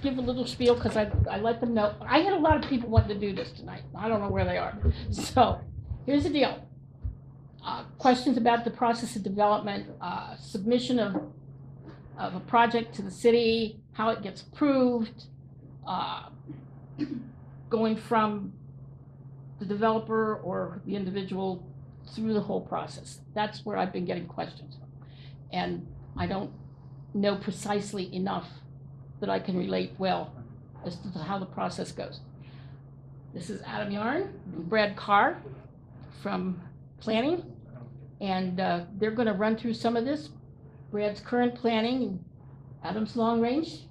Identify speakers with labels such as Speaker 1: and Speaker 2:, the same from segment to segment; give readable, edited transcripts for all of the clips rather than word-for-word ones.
Speaker 1: give a little spiel because I let them know. I had a lot of people wanting to do this tonight. I don't know where they are. So here's the deal. Questions about the process of development, submission of a project to the city, how it gets approved, going from the developer or the individual through the whole process. That's where I've been getting questions. And I don't know precisely enough that I can relate well as to how the process goes. This is Adam Yaron and Brad Carr from planning, and they're going to run through some of this. Brad's current planning and Adam's long range.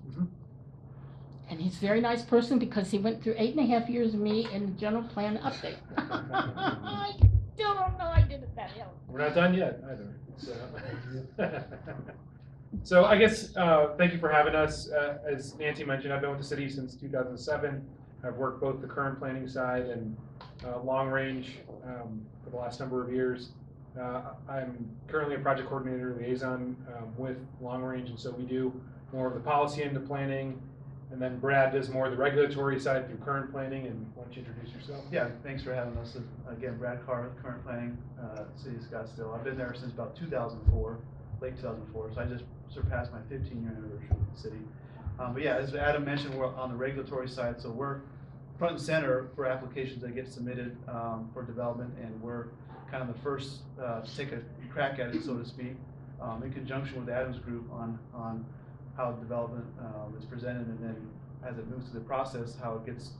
Speaker 1: And he's a very nice person because he went through 8.5 years of me in the general plan update. I still don't know I did it that ill.
Speaker 2: We're not done yet either. So I guess thank you for having us. As Nancy mentioned, I've been with the city since 2007. I've worked both the current planning side and long range for the last number of years. I'm currently a project coordinator liaison with long range, and so we do more of the policy end of planning. And then Brad does more of the regulatory side through current planning. And why don't you introduce yourself?
Speaker 3: Yeah, thanks for having us. Again, Brad Carr, current planning, City of Scottsdale. I've been there since about 2004, late 2004. So I just surpassed my 15-year anniversary with the city. But yeah, as Adam mentioned, we're on the regulatory side. So we're front and center for applications that get submitted for development. And we're kind of the first to take a crack at it, so to speak, in conjunction with Adam's group on how development is presented, and then as it moves through the process, how it gets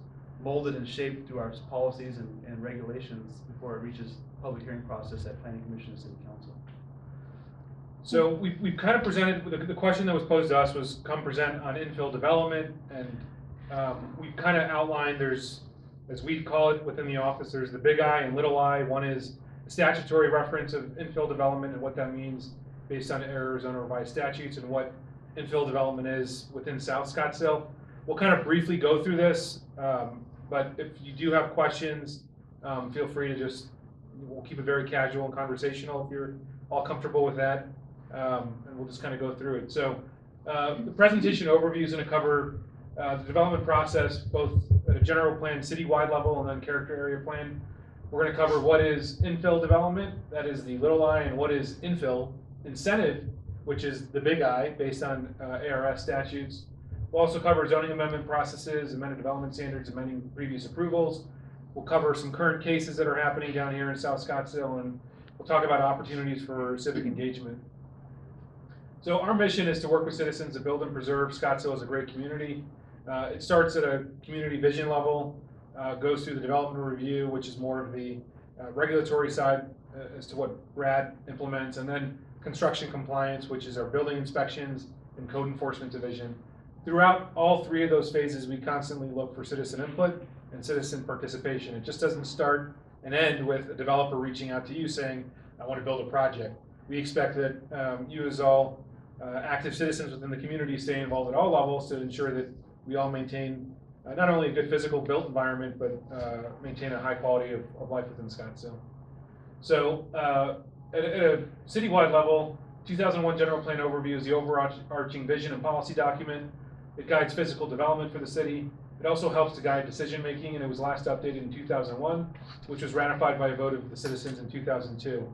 Speaker 3: molded and shaped through our policies and regulations before it reaches public hearing process at Planning Commission and City Council.
Speaker 2: So we've kind of presented, the question that was posed to us was come present on infill development, and we've kind of outlined there's, as we call it within the office, there's the big I and little I. One is a statutory reference of infill development and what that means based on Arizona revised statutes and what infill development is within South Scottsdale. We'll kind of briefly go through this, but if you do have questions, feel free to we'll keep it very casual and conversational if you're all comfortable with that, and we'll just kind of go through it. So the presentation overview is going to cover the development process, both at a general plan, citywide level, and then character area plan. We're going to cover what is infill development, that is the little I, and what is infill incentive, which is the big I, based on ARS statutes. We'll also cover zoning amendment processes, amended development standards, amending previous approvals. We'll cover some current cases that are happening down here in South Scottsdale, and we'll talk about opportunities for civic engagement. So our mission is to work with citizens to build and preserve Scottsdale as a great community. It starts at a community vision level, goes through the development review, which is more of the regulatory side as to what Brad implements, and then construction compliance, which is our building inspections and code enforcement division. Throughout all three of those phases, we constantly look for citizen input and citizen participation. It just doesn't start and end with a developer reaching out to you saying, I want to build a project. We expect that you as all active citizens within the community stay involved at all levels to ensure that we all maintain not only a good physical built environment, but maintain a high quality of life within Scottsdale. So at a citywide level, 2001 General Plan Overview is the overarching vision and policy document. It guides physical development for the city. It also helps to guide decision making, and it was last updated in 2001, which was ratified by a vote of the citizens in 2002.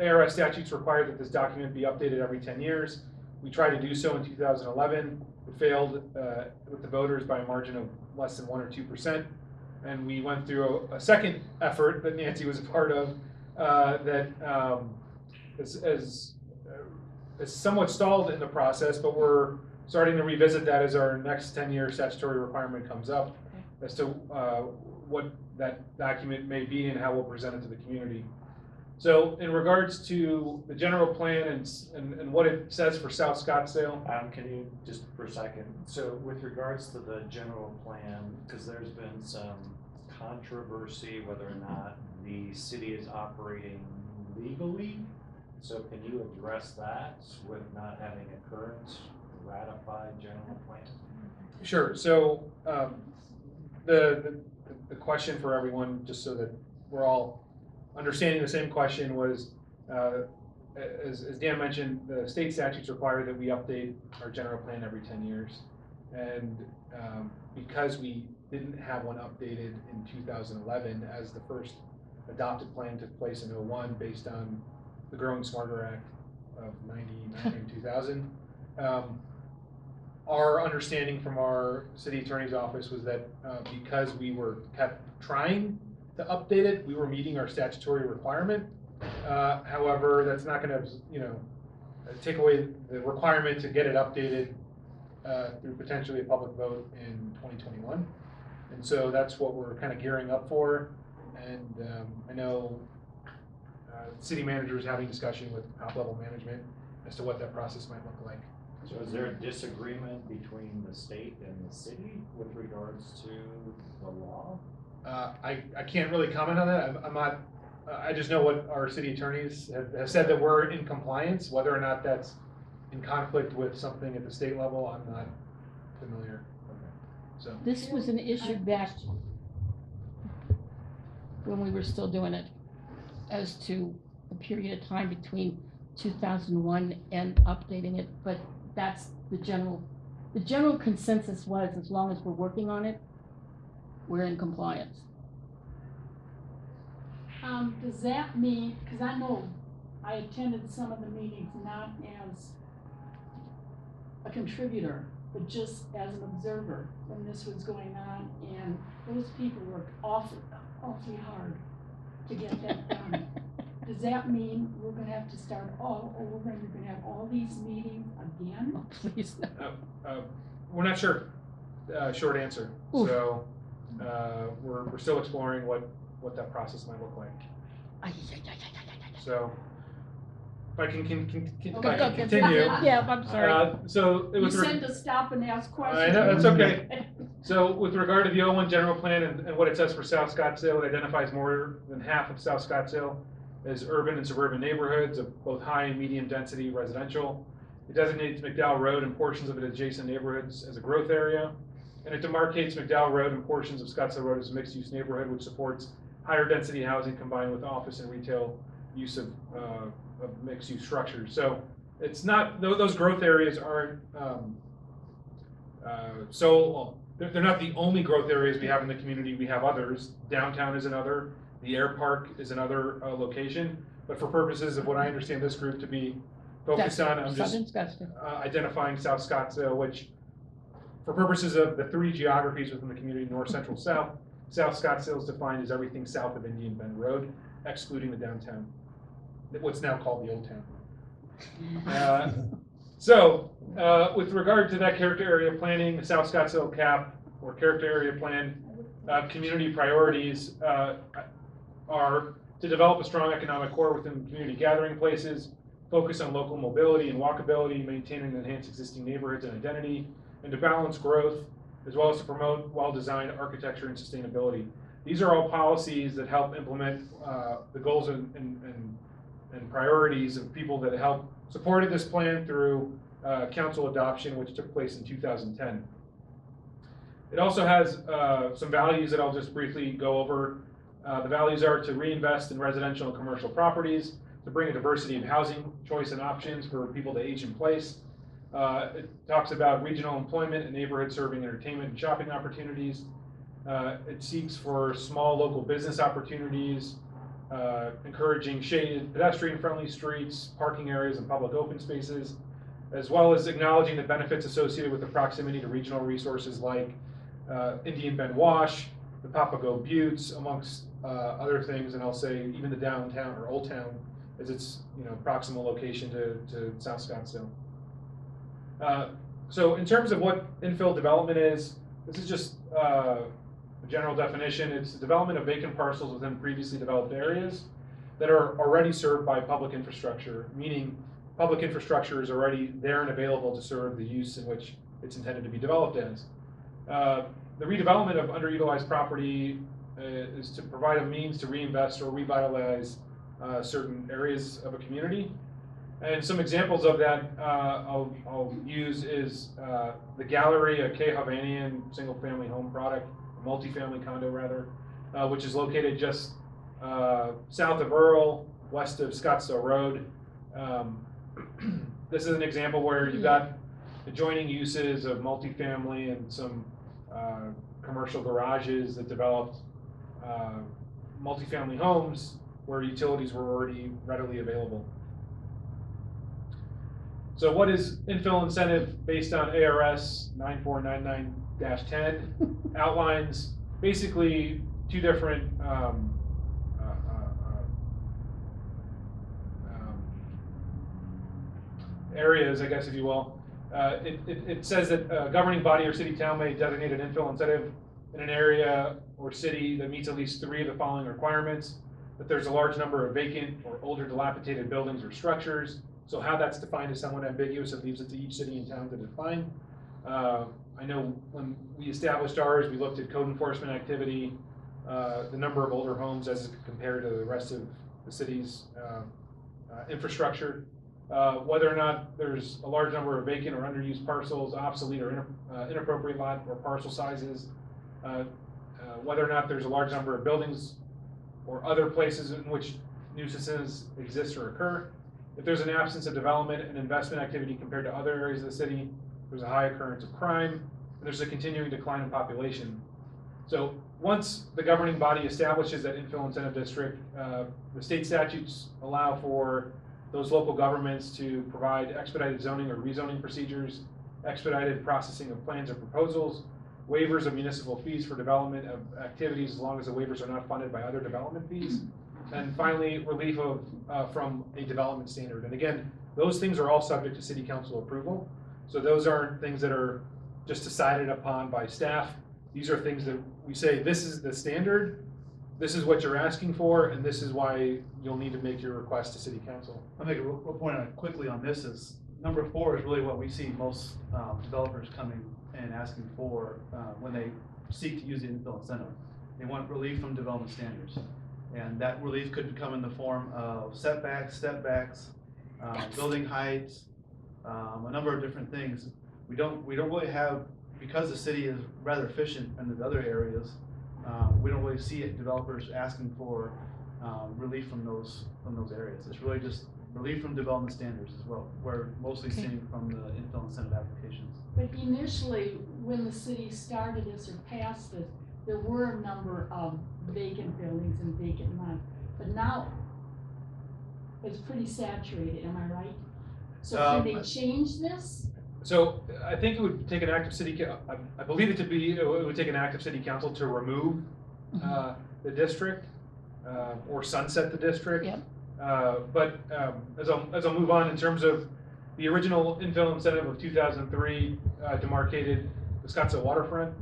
Speaker 2: ARS statutes require that this document be updated every 10 years. We tried to do so in 2011. It failed with the voters by a margin of less than 1 or 2%. And we went through a second effort that Nancy was a part of that is somewhat stalled in the process, but we're starting to revisit that as our next 10-year statutory requirement comes up as to what that document may be and how we'll present it to the community. So in regards to the general plan and what it says for South Scottsdale.
Speaker 4: Can you just for a second, so with regards to the general plan, because there's been some controversy whether or not the city is operating legally, so can you address that with not having a current ratified general plan?
Speaker 2: Sure. So the question for everyone, just so that we're all understanding the same question, was as Dan mentioned, the state statutes require that we update our general plan every 10 years. And because we didn't have one updated in 2011, as the first adopted plan took place in 01 based on the Growing Smarter Act of 99 and 2000, our understanding from our city attorney's office was that because we were kept trying to update it, we were meeting our statutory requirement. However, that's not going to, take away the requirement to get it updated through potentially a public vote in 2021. And so that's what we're kind of gearing up for. And I know the city manager is having discussion with top level management as to what that process might look like.
Speaker 4: So is there a disagreement between the state and the city with regards to the law?
Speaker 2: I can't really comment on that. I'm not, I just know what our city attorneys have said, that we're in compliance. Whether or not that's in conflict with something at the state level, I'm not familiar. Okay. So
Speaker 1: This was an issue back when we were still doing it, as to the period of time between 2001 and updating it, but that's the general consensus was, as long as we're working on it, we're in compliance.
Speaker 5: Does that mean, because I know I attended some of the meetings not as a contributor, but just as an observer when this was going on, and those people worked awfully hard to get that done. Does that mean we're gonna have to start all over and you're gonna have all these meetings again?
Speaker 1: Oh, please, no.
Speaker 2: we're not sure. Short answer.
Speaker 1: Oof.
Speaker 2: So we're still exploring what that process might look like.
Speaker 1: Ay, ay, ay, ay, ay, ay, ay.
Speaker 2: So if I can
Speaker 1: Okay,
Speaker 2: continue.
Speaker 1: Yeah, I'm sorry.
Speaker 2: So it
Speaker 5: You
Speaker 2: was.
Speaker 5: said to stop and ask
Speaker 2: I
Speaker 5: questions.
Speaker 2: know, that's okay. So with regard to the 01 general plan and what it says for South Scottsdale, it identifies more than half of South Scottsdale as urban and suburban neighborhoods of both high and medium density residential. It designates McDowell Road and portions of its adjacent neighborhoods as a growth area. And it demarcates McDowell Road and portions of Scottsdale Road as a mixed-use neighborhood, which supports higher density housing combined with office and retail use of mixed-use structures. So it's not, those growth areas aren't they're not the only growth areas we have in the community. We have others. Downtown is another. The Air Park is another location. But for purposes of what I understand this group to be focused on, I'm just
Speaker 1: Southern Scottsdale.
Speaker 2: identifying South Scottsdale, which for purposes of the three geographies within the community, north, central, south, South Scottsdale is defined as everything south of Indian Bend Road, excluding the downtown, what's now called the Old Town. With regard to that character area planning, the South Scottsdale CAP, or character area plan, community priorities are to develop a strong economic core within community gathering places, focus on local mobility and walkability, maintain and enhance existing neighborhoods and identity, and to balance growth, as well as to promote well-designed architecture and sustainability. These are all policies that help implement the goals and priorities of people that helped supported this plan through council adoption, which took place in 2010. It also has some values that I'll just briefly go over. The values are to reinvest in residential and commercial properties, to bring a diversity of housing choice and options for people to age in place. It talks about regional employment and neighborhood serving entertainment and shopping opportunities. It seeks for small local business opportunities, encouraging shaded pedestrian-friendly streets, parking areas, and public open spaces, as well as acknowledging the benefits associated with the proximity to regional resources like Indian Bend Wash, the Papago Buttes, amongst other things, and I'll say even the downtown or Old Town as its proximal location to South Scottsdale. So in terms of what infill development is, this is just a general definition. It's the development of vacant parcels within previously developed areas that are already served by public infrastructure, meaning public infrastructure is already there and available to serve the use in which it's intended to be developed as. The redevelopment of underutilized property is to provide a means to reinvest or revitalize certain areas of a community. And some examples of that I'll use is the Gallery, a K. Havanian single-family home product, a multifamily condo rather, which is located just south of Earl, west of Scottsdale Road. This is an example where you've got adjoining uses of multifamily and some commercial garages that developed multifamily homes where utilities were already readily available. So what is infill incentive based on ARS 9499-10 outlines basically two different areas, I guess, if you will. It says that a governing body or city town may designate an infill incentive in an area or city that meets at least 3 of the following requirements: that there's a large number of vacant or older dilapidated buildings or structures. So how that's defined is somewhat ambiguous. It leaves it to each city and town to define. I know when we established ours, we looked at code enforcement activity, the number of older homes as compared to the rest of the city's infrastructure, whether or not there's a large number of vacant or underused parcels, obsolete or inappropriate lot or parcel sizes, whether or not there's a large number of buildings or other places in which nuisances exist or occur. If there's an absence of development and investment activity compared to other areas of the city, there's a high occurrence of crime, and there's a continuing decline in population. So once the governing body establishes that infill incentive district, the state statutes allow for those local governments to provide expedited zoning or rezoning procedures, expedited processing of plans or proposals, waivers of municipal fees for development of activities as long as the waivers are not funded by other development fees, and finally, relief of from a development standard. And again, those things are all subject to city council approval. So those aren't things that are just decided upon by staff. These are things that we say, this is the standard, this is what you're asking for, and this is why you'll need to make your request to city council.
Speaker 3: I'll make a real point on it quickly on this is, number 4 is really what we see most developers coming and asking for when they seek to use the infill incentive. They want relief from development standards. And that relief could come in the form of setbacks, step backs, building heights, a number of different things. We don't really have, because the city is rather efficient in the other areas, we don't really see developers asking for relief from those areas. It's really just relief from development standards as well. We're mostly seeing from the infill incentive applications.
Speaker 5: But initially, when the city started this or passed it, there were a number of vacant buildings and vacant land. But now, it's pretty saturated, am I right? So can they change this?
Speaker 2: So I think it would take an active city, I believe it would take an active city council to remove the district or sunset the district.
Speaker 1: Yep.
Speaker 2: But as I'll move on, in terms of the original infill incentive of 2003 demarcated the Scottsdale waterfront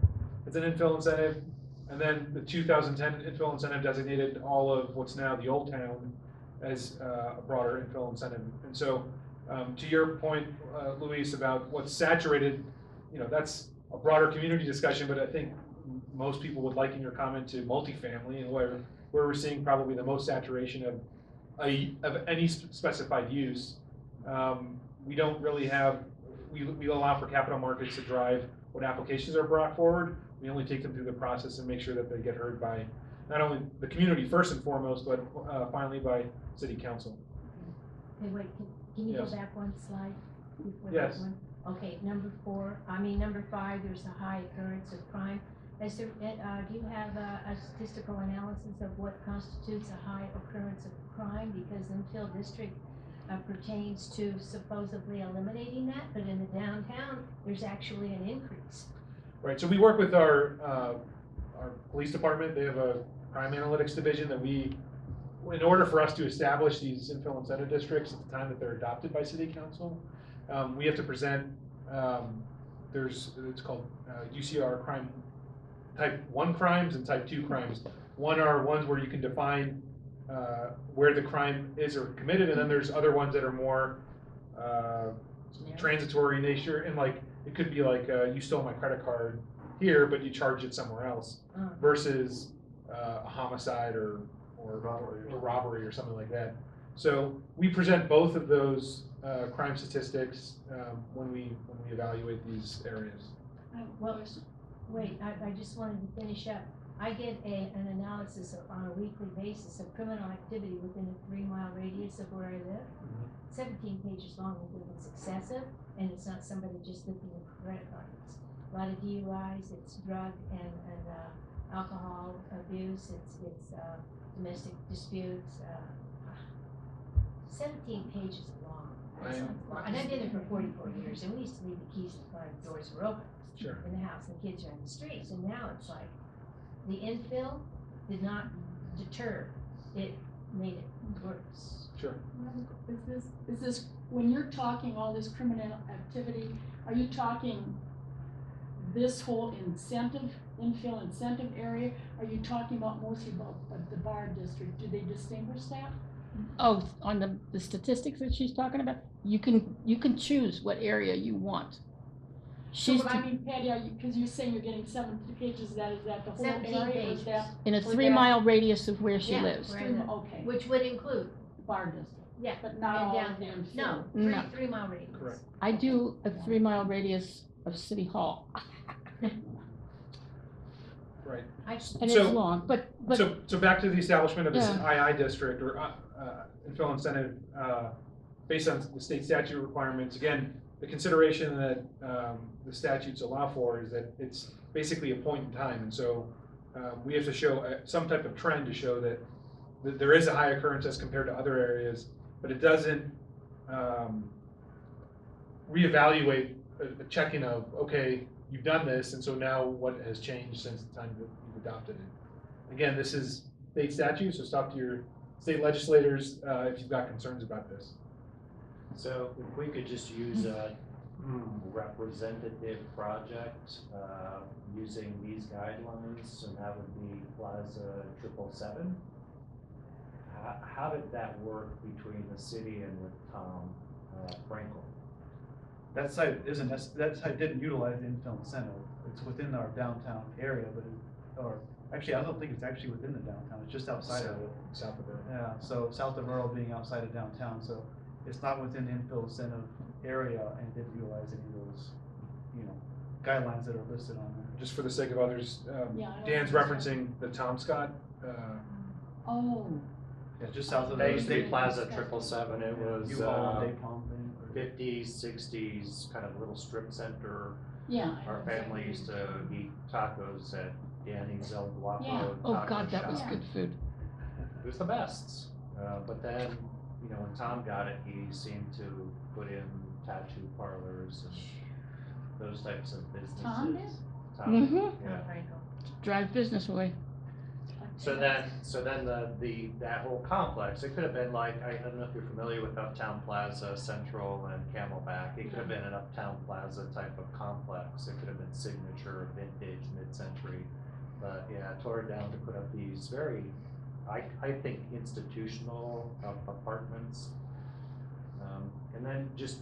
Speaker 2: as an infill incentive, and then the 2010 infill incentive designated all of what's now the Old Town as a broader infill incentive. And so to your point, Luis, about what's saturated, that's a broader community discussion, but I think most people would liken your comment to multifamily, and where we're seeing probably the most saturation of any specified use. We don't really have, we allow for capital markets to drive what applications are brought forward. We only take them through the process and make sure that they get heard by not only the community first and foremost, but finally by city council.
Speaker 6: Okay, wait, can you
Speaker 2: Yes.
Speaker 6: go back one slide before
Speaker 2: Yes.
Speaker 6: that one? Okay, number 5, there's a high occurrence of crime. Do you have a statistical analysis of what constitutes a high occurrence of crime? Because infill district pertains to supposedly eliminating that, but in the downtown, there's actually an increase.
Speaker 2: Right, so we work with our police department. They have a crime analytics division that in order for us to establish these infill incentive districts at the time that they're adopted by city council, we have to present, it's called UCR crime, type 1 crimes and type 2 crimes. One are ones where you can define where the crime is or committed, and then there's other ones that are more transitory in nature, and like it could be like you stole my credit card here, but you charged it somewhere else, versus a homicide or robbery or something like that. So we present both of those crime statistics when we evaluate these areas.
Speaker 6: Well, wait, I just wanted to finish up. I get an analysis on a weekly basis of criminal activity within a 3-mile radius of where I live. 17 pages long, I think it's excessive, and it's not somebody just looking at credit cards. A lot of DUIs, it's drug and alcohol abuse, it's domestic disputes, 17 pages long. And I've been there for 44 years, and we used to leave the keys in the car, the doors were open.
Speaker 2: Sure.
Speaker 6: In the house, and the kids are in the streets, and now it's like, the infill did not deter, it made it worse.
Speaker 2: Sure.
Speaker 5: Is this, when you're talking all this criminal activity, are you talking this whole infill incentive area? Are you talking about mostly about the bar district? Do they distinguish that?
Speaker 1: Oh, on the statistics that she's talking about, you can choose what area you want.
Speaker 5: So,
Speaker 1: She's
Speaker 5: but I mean, Patty, because you're saying you're getting 17 pages, is that the whole
Speaker 6: 17
Speaker 5: area, or
Speaker 6: pages.
Speaker 5: is that?
Speaker 1: in a
Speaker 5: or
Speaker 1: 3-mile radius of where she
Speaker 6: Yeah,
Speaker 1: lives.
Speaker 6: where I live.
Speaker 5: Okay,
Speaker 6: Which would include,
Speaker 5: bar district,
Speaker 6: yeah,
Speaker 5: but not
Speaker 6: and
Speaker 5: all
Speaker 6: down
Speaker 5: of the
Speaker 6: there.
Speaker 5: infill.
Speaker 6: No,
Speaker 1: No.
Speaker 6: 3-mile radius.
Speaker 2: Correct.
Speaker 1: I do a 3-mile radius of City Hall,
Speaker 2: Right.
Speaker 1: and it's
Speaker 2: So-
Speaker 1: long, but
Speaker 2: So back to the establishment of this
Speaker 1: Yeah.
Speaker 2: II district or infill incentive, based on the state statute requirements. Again, the consideration that the statutes allow for is that it's basically a point in time. And so we have to show some type of trend to show that there is a high occurrence as compared to other areas, but it doesn't reevaluate a checking of, okay, you've done this, and so now what has changed since the time that you've adopted it. Again, this is state statute, so talk to your state legislators if you've got concerns about this.
Speaker 4: So if we could just use a representative project using these guidelines, and that would be Plaza 777. How did that work between the city and with Tom Frankel?
Speaker 3: That site didn't utilize the infill incentive. It's within our downtown area, or actually, I don't think it's actually within the downtown. It's just outside of it.
Speaker 2: South of it.
Speaker 3: Yeah, so south of Earl being outside of downtown, so it's not within the infill incentive area and didn't utilize any of those, guidelines that are listed on there.
Speaker 2: Just for the sake of others,
Speaker 5: Yeah, I know
Speaker 2: Dan's
Speaker 5: what you're
Speaker 2: referencing the Tom Scott.
Speaker 5: Oh,
Speaker 3: Yeah, just south of.
Speaker 4: That used to be
Speaker 5: They-
Speaker 4: Plaza 777. It was
Speaker 3: U-Haul, Day Palm thing.
Speaker 4: 50s, 60s, kind of little strip center.
Speaker 5: yeah. I
Speaker 4: Our
Speaker 5: know
Speaker 4: family
Speaker 5: exactly.
Speaker 4: used to eat tacos at Danny's El Guapo
Speaker 5: Yeah.
Speaker 4: taco
Speaker 1: oh God, that was
Speaker 4: shop.
Speaker 1: good food.
Speaker 4: It was the best. But then, when Tom got it, he seemed to put in tattoo parlors and those types of businesses.
Speaker 5: Tom did?
Speaker 4: Tom,
Speaker 1: Mhm.
Speaker 4: yeah.
Speaker 1: Drive business away.
Speaker 4: So then that whole complex, it could have been like, I don't know if you're familiar with Uptown Plaza, Central and Camelback. It could have been an Uptown Plaza type of complex. It could have been signature, vintage, mid-century. But yeah, tore it down to put up these very, I think institutional apartments. And then just,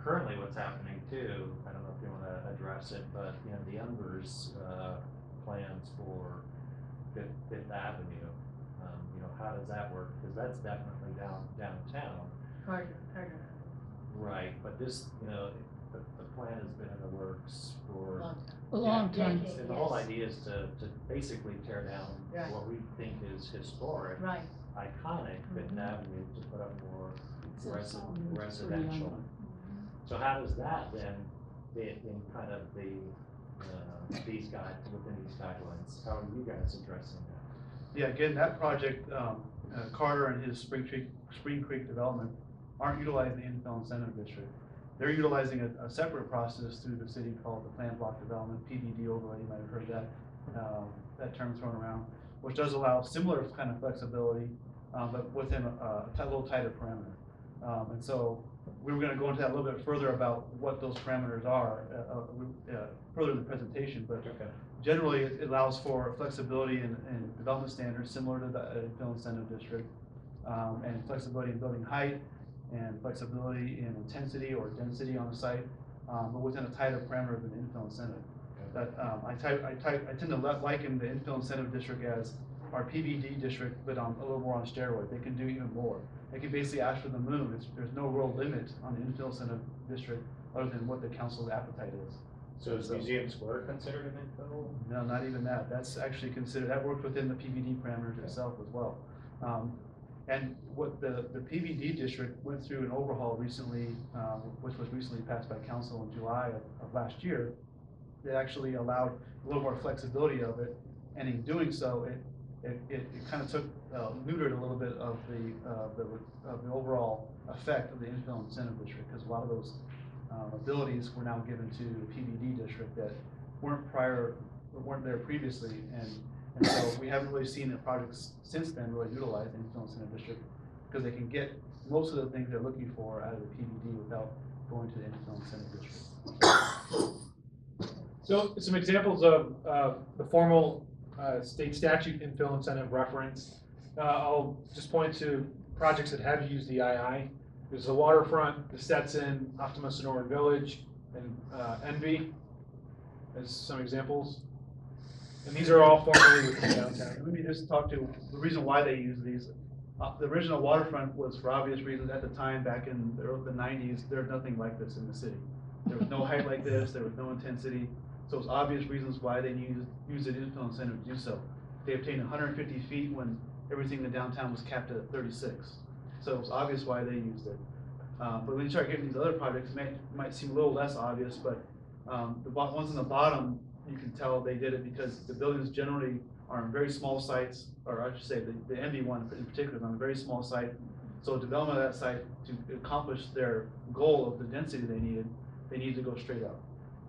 Speaker 4: currently what's happening too, I don't know if you want to address it, but, the Embers plans for Fifth Avenue, how does that work? Because that's definitely downtown.
Speaker 6: Harder.
Speaker 4: Right, but this, the plan has been in the works for.
Speaker 1: A long
Speaker 6: Yeah.
Speaker 1: time.
Speaker 6: Yeah.
Speaker 4: And the whole idea is to basically tear down
Speaker 6: Right.
Speaker 4: what we think is historic,
Speaker 6: Right.
Speaker 4: iconic Fifth
Speaker 6: Mhm.
Speaker 4: Avenue to put up more
Speaker 5: So it's all pretty
Speaker 4: residential.
Speaker 5: unknown.
Speaker 4: So how does that then fit in kind of these within these guidelines? How are you guys addressing that?
Speaker 3: Yeah, again, that project, Carter and his Spring Creek development aren't utilizing the infill incentive district. They're utilizing a separate process through the city called the Plan Block Development, PBD overlay. You might have heard that term thrown around, which does allow similar kind of flexibility, but within a little tighter parameter. And so we were going to go into that a little bit further about what those parameters are further in the presentation, but
Speaker 4: Okay.
Speaker 3: generally it allows for flexibility in development standards similar to the infill incentive district, and flexibility in building height and flexibility in intensity or density on the site, but within a tighter parameter of an infill incentive. That I tend to liken the infill incentive district as our PBD district, but a little more on steroid. They can do even more. They can basically ask for the moon. There's no real limit on the infill incentive district other than what the council's appetite is.
Speaker 4: So is Museum Square considered an infill?
Speaker 3: No, not even that. That's actually considered, that worked within the PVD parameters itself as well. And what the PVD district went through an overhaul recently, which was recently passed by council in July of last year. It actually allowed a little more flexibility of it, and in doing so, it kind of took, neutered a little bit of the overall effect of the infill incentive district, because a lot of those abilities were now given to the PVD district that weren't there previously, and so we haven't really seen the projects since then really utilize the infill incentive district, because they can get most of the things they're looking for out of the PVD without going to the infill incentive district.
Speaker 2: So some examples of the formal state statute infill incentive reference. I'll just point to projects that have used the II. There's the waterfront, the Stetson, Optima Sonoran Village, and Envy as some examples. And these are all formerly within downtown.
Speaker 3: Let me just talk to the reason why they use these. The original waterfront was for obvious reasons at the time, back in the 90s, there was nothing like this in the city. There was no height like this, there was no intensity. So it's obvious reasons why they used an infill incentive to do so. They obtained 150 feet when everything in downtown was capped at 36. So it's obvious why they used it. But when you start getting these other projects, it might seem a little less obvious, but the ones on the bottom, you can tell they did it because the buildings generally are on very small sites, or I should say the MV one in particular is on a very small site. So development of that site, to accomplish their goal of the density they needed to go straight up.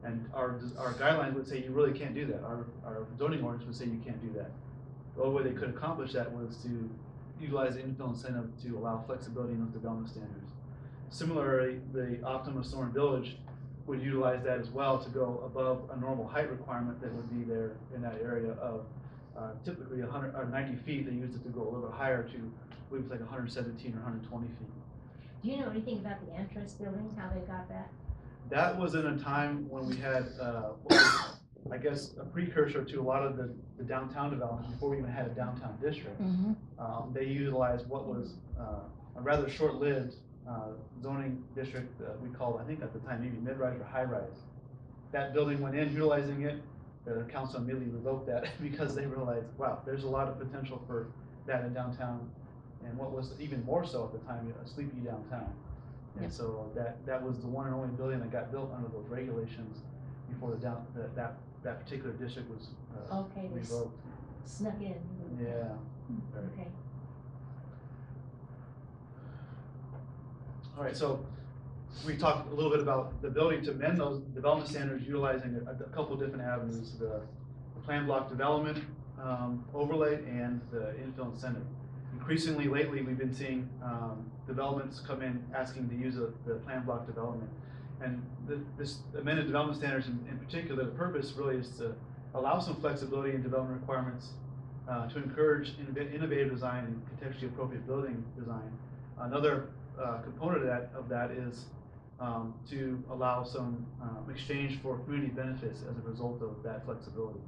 Speaker 3: And our guidelines would say you really can't do that. Our zoning ordinance would say you can't do that. The only way they could accomplish that was to utilize the infill incentive to allow flexibility in those development standards. Similarly, the Optima Sonoran Village would utilize that as well to go above a normal height requirement that would be there in that area of typically 100 or 90 feet. They used it to go a little bit higher to, I believe it's like 117 or 120 feet.
Speaker 6: Do you know anything about the entrance building, how they got that?
Speaker 3: That was in a time when we had, I guess, a precursor to a lot of the downtown development before we even had a downtown district. They utilized what was a rather short-lived zoning district we called, I think at the time, maybe mid-rise or high-rise. That building went in, utilizing it. The council immediately revoked that because they realized, wow, there's a lot of potential for that in downtown, and what was even more so at the time, a sleepy downtown. And so that was the one and only building that got built under those regulations before that particular district was
Speaker 6: Okay, they
Speaker 3: revoked.
Speaker 6: snuck in.
Speaker 3: Yeah.
Speaker 6: Okay.
Speaker 3: All right, so we talked a little bit about the ability to amend those development standards utilizing a couple of different avenues, the plan block development overlay and the infill incentive. Increasingly lately, we've been seeing developments come in asking to use the plan block development. And this amended development standards in particular, the purpose really is to allow some flexibility in development requirements to encourage innovative design and contextually appropriate building design. Another component of that is to allow some exchange for community benefits as a result of that flexibility.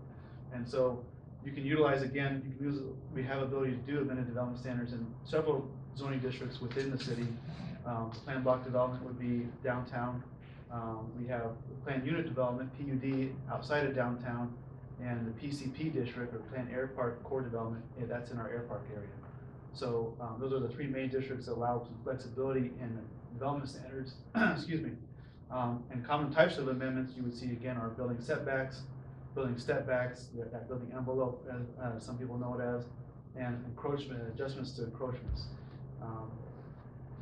Speaker 3: And so you can utilize, again, we have ability to do amended development standards in several zoning districts within the city. Plan block development would be downtown. We have planned unit development, PUD, outside of downtown, and the PCP district, or planned air park core development, that's in our air park area. So those are the three main districts that allow some flexibility in development standards. Excuse me. And common types of amendments you would see again are building setbacks, building step backs, that building envelope, as some people know it as, and encroachment, adjustments to encroachments.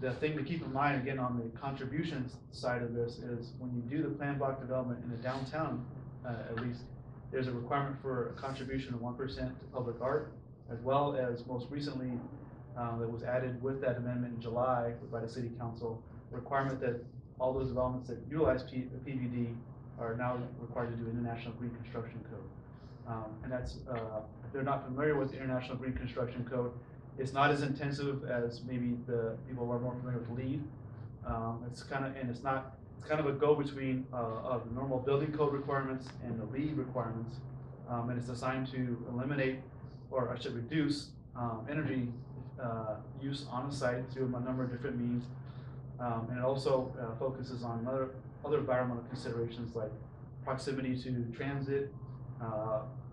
Speaker 3: The thing to keep in mind, again, on the contributions side of this is when you do the plan block development in the downtown, at least, there's a requirement for a contribution of 1% to public art, as well as most recently, that was added with that amendment in July by the city council, requirement that all those developments that utilize PVD are now required to do International Green Construction Code. And that's, if they're not familiar with the International Green Construction Code, it's not as intensive as maybe the people who are more familiar with LEED. It's kind of a go-between of the normal building code requirements and the LEED requirements. And it's designed to eliminate, or I should reduce, energy use on a site through a number of different means. And it also focuses on other environmental considerations like proximity to transit,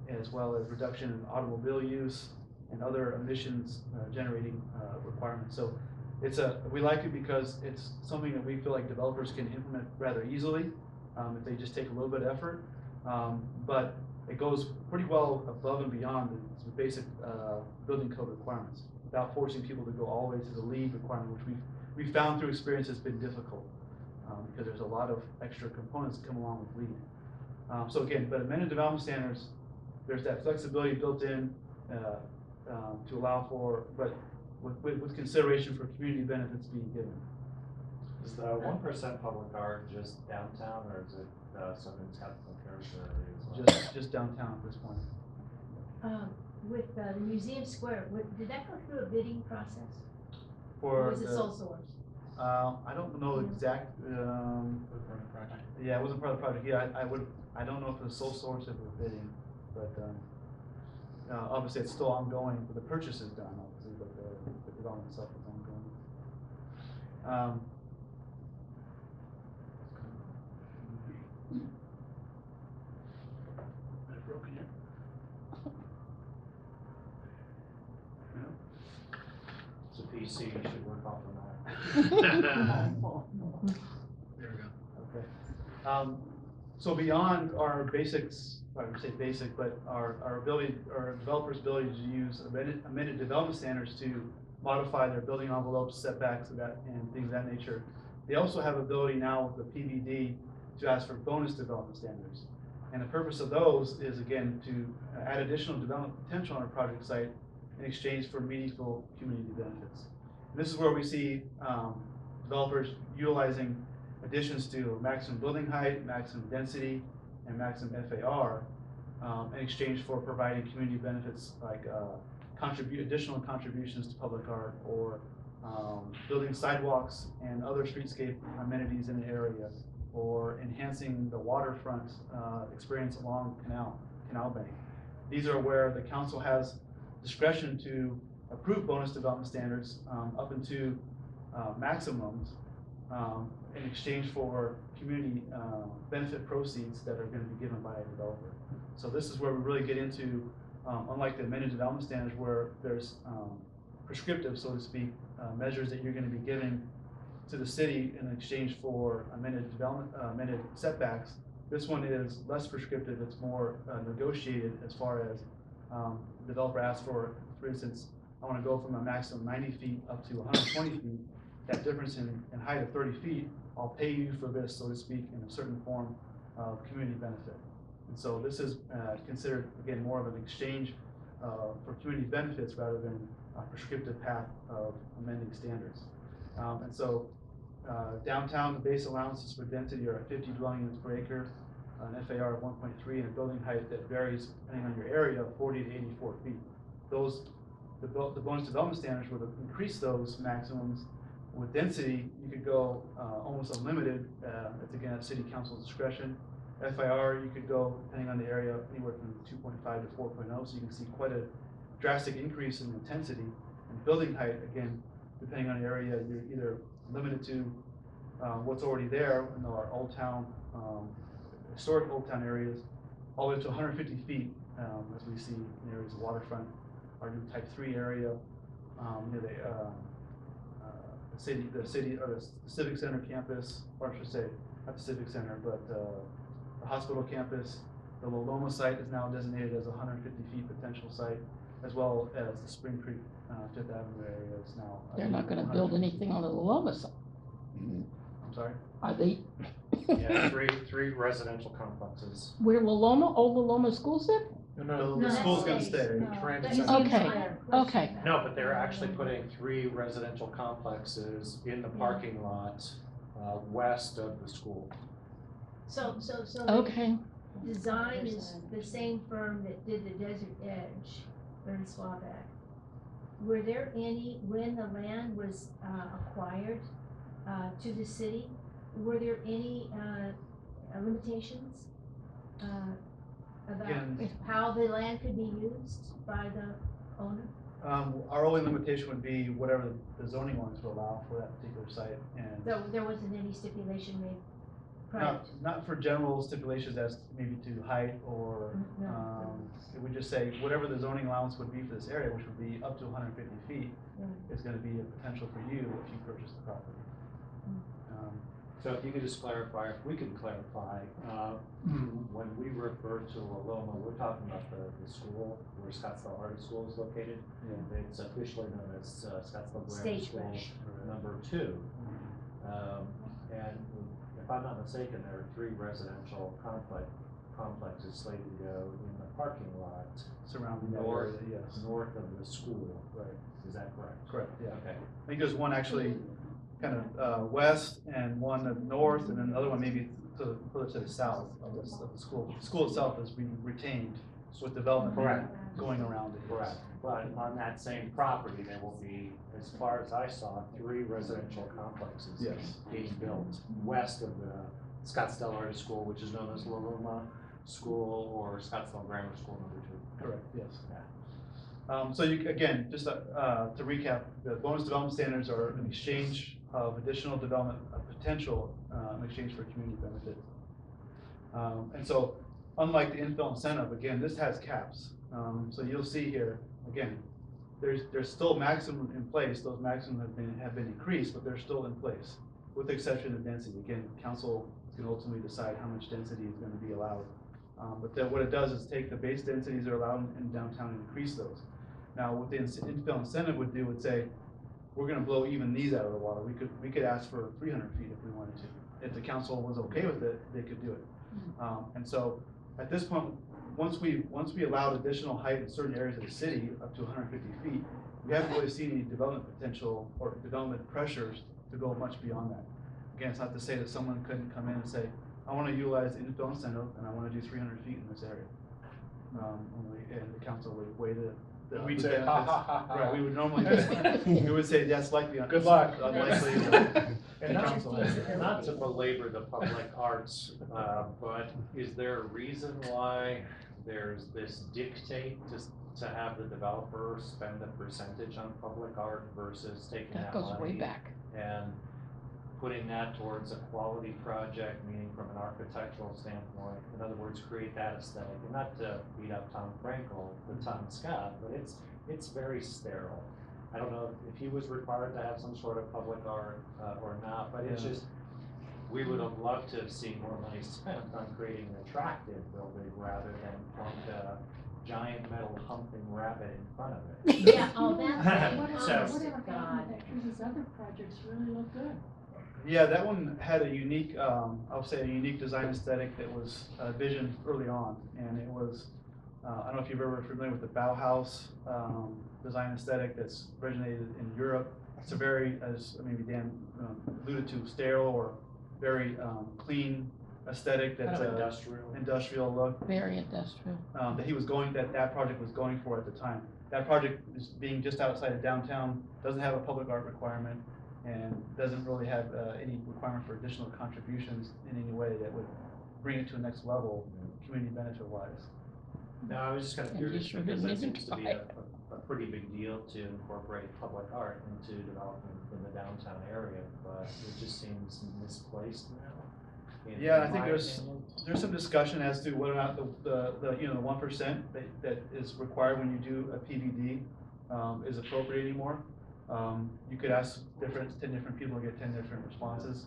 Speaker 3: as well as reduction in automobile use and other emissions generating requirements. So we like it because it's something that we feel like developers can implement rather easily if they just take a little bit of effort. But it goes pretty well above and beyond the basic building code requirements without forcing people to go all the way to the LEED requirement, which we've found through experience has been difficult because there's a lot of extra components that come along with LEED. So again, but amended development standards, there's that flexibility built in to allow for, but with consideration for community benefits being given.
Speaker 4: Is the 1% public art just downtown, or is it something that's got some character areas?
Speaker 3: Just downtown at this point.
Speaker 6: With the Museum Square, did that go through a bidding process?
Speaker 3: For
Speaker 6: Or was it sole source?
Speaker 3: I don't know the exact. Yeah, it wasn't part of the project. Yeah, I don't know if it was sole source if it was bidding, but obviously it's still ongoing. But the purchase is done, obviously, but the development itself is ongoing.
Speaker 4: It's a PC, you should work off of that.
Speaker 2: There we go.
Speaker 3: Okay. So beyond our basics, I would say basic, but our developers' ability to use amended development standards to modify their building envelopes, setbacks, and things of that nature. They also have ability now with the PVD to ask for bonus development standards. And the purpose of those is, again, to add additional development potential on a project site in exchange for meaningful community benefits. And this is where we see developers utilizing additions to maximum building height, maximum density, and maximum FAR in exchange for providing community benefits like additional contributions to public art, or building sidewalks and other streetscape amenities in the area, or enhancing the waterfront experience along canal bank. These are where the council has discretion to approve bonus development standards up into maximums in exchange for community benefit proceeds that are going to be given by a developer. So this is where we really get into, unlike the amended development standards where there's prescriptive, so to speak, measures that you're going to be giving to the city in exchange for amended setbacks. This one is less prescriptive. It's more negotiated as far as the developer asks for instance, I want to go from a maximum 90 feet up to 120 feet. That difference in height of 30 feet, I'll pay you for this, so to speak, in a certain form of community benefit. And so this is considered, again, more of an exchange for community benefits rather than a prescriptive path of amending standards. And so downtown, the base allowances for density are at 50 dwelling units per acre, an FAR of 1.3, and a building height that varies depending on your area of 40 to 84 feet. The bonus development standards would increase those maximums. With density, you could go almost unlimited. It's again at city council's discretion. FIR, you could go, depending on the area, anywhere from 2.5 to 4.0, so you can see quite a drastic increase in intensity. And building height, again, depending on the area, you're either limited to what's already there in our old town, historic old town areas, all the way to 150 feet, as we see in areas of waterfront, our new type 3 area, near the city or the civic center campus, or I should say, not the civic center, but the hospital campus. The Loloma site is now designated as a 150 feet potential site, as well as the Spring Creek Fifth Avenue area is now.
Speaker 1: They're not going to build anything on the Loloma side.
Speaker 3: I'm sorry?
Speaker 1: Are they?
Speaker 4: Yeah, three residential complexes.
Speaker 1: Where Loloma, old Loloma school sit?
Speaker 3: No,
Speaker 6: No,
Speaker 3: the school's
Speaker 6: that
Speaker 3: gonna
Speaker 6: stays.
Speaker 3: stay.
Speaker 6: No,
Speaker 4: Transit
Speaker 6: that
Speaker 4: center.
Speaker 6: museum's
Speaker 1: Okay,
Speaker 6: there.
Speaker 1: okay.
Speaker 4: No, but they're actually putting 3 residential complexes in the parking lot west of the school.
Speaker 6: So
Speaker 1: Okay.
Speaker 6: the design is the same firm that did the Desert Edge, Ern Swaback. Were there any, when the land was acquired to the city, were there any limitations about
Speaker 3: Again,
Speaker 6: how the land could be used by the owner?
Speaker 3: our only limitation would be whatever the zoning ordinance will allow for that particular site, and
Speaker 6: So there wasn't any stipulation made? Right.
Speaker 3: Not for general stipulations as maybe to height or,
Speaker 6: No.
Speaker 3: it would just say whatever the zoning allowance would be for this area, which would be up to 150 feet, is gonna be a potential for you if you purchase the property.
Speaker 4: So if you could just clarify, if we could clarify, when we refer to Loma, we're talking about the school where Scottsdale Art School is located.
Speaker 3: Yeah.
Speaker 4: It's officially known as Scottsdale Grammar
Speaker 6: Stage
Speaker 4: School
Speaker 6: Rush.
Speaker 4: #2. And if I'm not mistaken, there are 3 residential complexes slated to go in the parking lot
Speaker 3: Surrounding that
Speaker 4: north,
Speaker 3: area, yes.
Speaker 4: north of the school.
Speaker 3: Right.
Speaker 4: Is that correct?
Speaker 3: Correct, yeah.
Speaker 4: Okay.
Speaker 3: I think there's one actually kind of west and one up north, and then another one maybe further to the south of the school. The school itself is being retained with development
Speaker 4: Correct.
Speaker 3: going around it.
Speaker 4: Correct, but on that same property, there will be, as far as I saw, 3 residential complexes
Speaker 3: Yes.
Speaker 4: being built west of the Scottsdale Art School, which is known as Loma School or Scottsdale Grammar School #2.
Speaker 3: Correct, yes.
Speaker 4: Yeah.
Speaker 3: So you, again, just to recap, the bonus development standards are an exchange of additional development potential in exchange for community benefit. And so, unlike the infill incentive, again, this has caps. So you'll see here, again, there's still maximum in place. Those maximum have been increased, but they're still in place, with the exception of density. Again, council can ultimately decide how much density is going to be allowed. But then what it does is take the base densities that are allowed in downtown and increase those. Now, what the infill incentive would do would say, we're gonna blow even these out of the water. We could ask for 300 feet if we wanted to. If the council was okay with it, they could do it. And so, at this point, once we allowed additional height in certain areas of the city up to 150 feet, we haven't really seen any development potential or development pressures to go much beyond that. Again, it's not to say that someone couldn't come in and say, I wanna utilize the infill incentive and I wanna do 300 feet in this area. And the council would weigh the
Speaker 2: We'd
Speaker 3: the
Speaker 2: say,
Speaker 3: benefits.
Speaker 2: ha, ha, ha, ha.
Speaker 3: Right, we would normally, we would say that's likely.
Speaker 2: Good luck.
Speaker 3: Unlikely.
Speaker 4: And
Speaker 3: council.
Speaker 4: not to belabor the public arts, but is there a reason why there's this dictate to have the developer spend a percentage on public art versus taking
Speaker 1: That
Speaker 4: that
Speaker 1: goes way
Speaker 4: money
Speaker 1: back.
Speaker 4: and putting that towards a quality project, meaning from an architectural standpoint? In other words, create that aesthetic, and not to beat up Tom Frankel, but Tom Scott, but it's very sterile. I don't know if he was required to have some sort of public art or not, but it's
Speaker 3: Yeah.
Speaker 4: just, we would have loved to have seen more money spent on creating an attractive building rather than plunk a giant metal humping rabbit in front of it.
Speaker 6: Yeah, oh, that's.
Speaker 5: Whatever,
Speaker 4: So-
Speaker 5: whatever happened to that, because his other projects really look good.
Speaker 3: Yeah, that one had a unique, I'll say a unique design aesthetic that was visioned early on, and it was, I don't know if you've ever familiar with the Bauhaus design aesthetic that's originated in Europe. It's a very, as maybe Dan alluded to, sterile or very clean aesthetic
Speaker 4: Kind
Speaker 3: that's
Speaker 4: of industrial.
Speaker 3: look.
Speaker 1: Very industrial.
Speaker 3: That he was going, that project was going for at the time. That project is being just outside of downtown, doesn't have a public art requirement, and doesn't really have any requirement for additional contributions in any way that would bring it to a next level, community benefit wise.
Speaker 4: No, I was just kind of
Speaker 1: And you
Speaker 4: curious
Speaker 1: sure
Speaker 4: because that
Speaker 1: didn't
Speaker 4: seems to be
Speaker 1: try.
Speaker 4: a pretty big deal to incorporate public art into development in the downtown area, but it just seems misplaced now.
Speaker 3: Yeah, I
Speaker 4: in
Speaker 3: think
Speaker 4: my
Speaker 3: there's some discussion as to whether or not the 1% that is required when you do a PVD is appropriate anymore. You could ask 10 different people and get 10 different responses.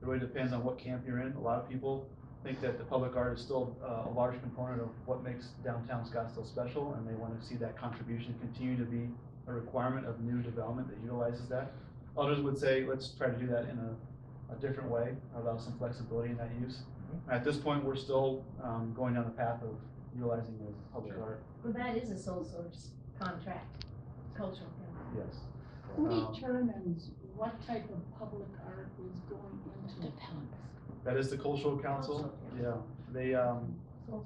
Speaker 3: It really depends on what camp you're in. A lot of people think that the public art is still a large component of what makes downtown Scottsdale special, and they want to see that contribution continue to be a requirement of new development that utilizes that. Others would say, let's try to do that in a different way, allow some flexibility in that use. At this point, we're still going down the path of utilizing the public art.
Speaker 6: Well, that is a sole source contract, cultural.
Speaker 3: Yes.
Speaker 5: Who
Speaker 3: Um,
Speaker 5: determines what type of public art is going into it?
Speaker 1: Depends.
Speaker 3: That is the cultural council. Yeah, they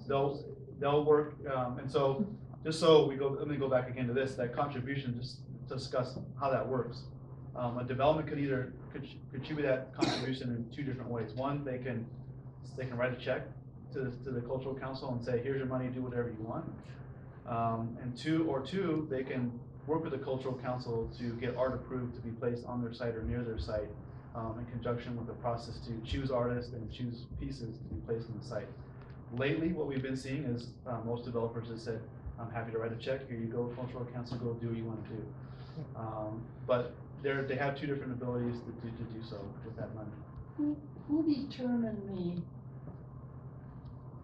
Speaker 6: Sole
Speaker 3: they'll work, and so, just so let me go back again to this, that contribution, just to discuss how that works. A development could either contribute that contribution in 2 different ways. One, they can write a check to the cultural council and say, here's your money, do whatever you want. And two, they can work with the cultural council to get art approved to be placed on their site or near their site in conjunction with the process to choose artists and choose pieces to be placed on the site. Lately, what we've been seeing is most developers have said, I'm happy to write a check, here you go, cultural council, go do what you want to do. But they have two different abilities to do so with that money.
Speaker 5: Who determined the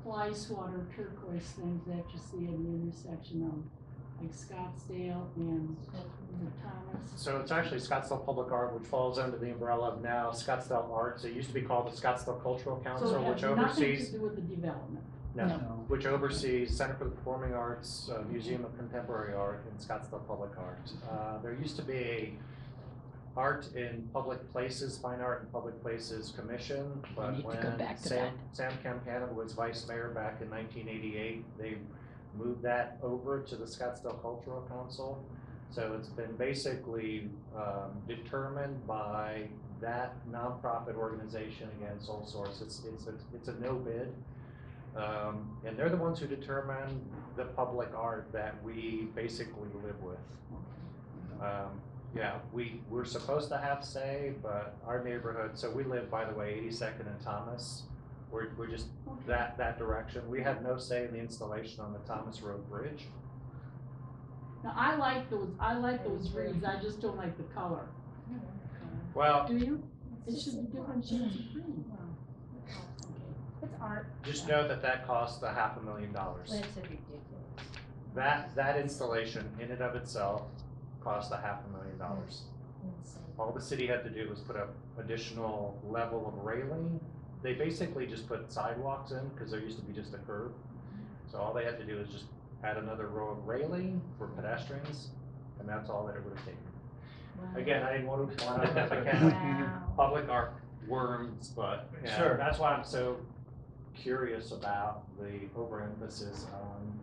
Speaker 5: fly swatter turquoise things that you see in the intersection of like Scottsdale and Thomas?
Speaker 4: So it's actually Scottsdale Public Art, which falls under the umbrella of now Scottsdale Arts. It used to be called the Scottsdale Cultural Council,
Speaker 5: So it
Speaker 4: which
Speaker 5: has nothing
Speaker 4: oversees,
Speaker 5: to do with the development.
Speaker 4: no,
Speaker 3: No.
Speaker 4: which oversees Center for the Performing Arts, Museum of Contemporary Art, and Scottsdale Public Art. There used to be a Art in Public Places, Fine Art in Public Places Commission, but
Speaker 1: need to go
Speaker 4: when
Speaker 1: back to
Speaker 4: Sam Campanan was vice mayor back in 1988, they moved that over to the Scottsdale Cultural Council. So it's been basically determined by that nonprofit organization, again, sole source. It's a no bid. And they're the ones who determine the public art that we basically live with. Yeah, we're supposed to have say, but our neighborhood, so we live, by the way, 82nd and Thomas. We're just that direction. We have no say in the installation on the Thomas Road Bridge.
Speaker 5: Now, I like those reeds, I just don't like the color.
Speaker 4: Well,
Speaker 5: Do you? It should be different shades of green.
Speaker 6: It's art.
Speaker 4: just know that cost $500,000.
Speaker 6: That's a ridiculous.
Speaker 4: That installation in and of itself cost $500,000.
Speaker 6: Insane.
Speaker 4: All the city had to do was put up additional level of railing. They basically just put sidewalks in because there used to be just a curb. So all they had to do was just add another row of railing for pedestrians, and that's all that it would have taken.
Speaker 6: Wow.
Speaker 4: Again, I didn't want to
Speaker 6: Wow.
Speaker 4: public art worms, but yeah,
Speaker 3: Sure.
Speaker 4: that's why I'm so curious about the overemphasis on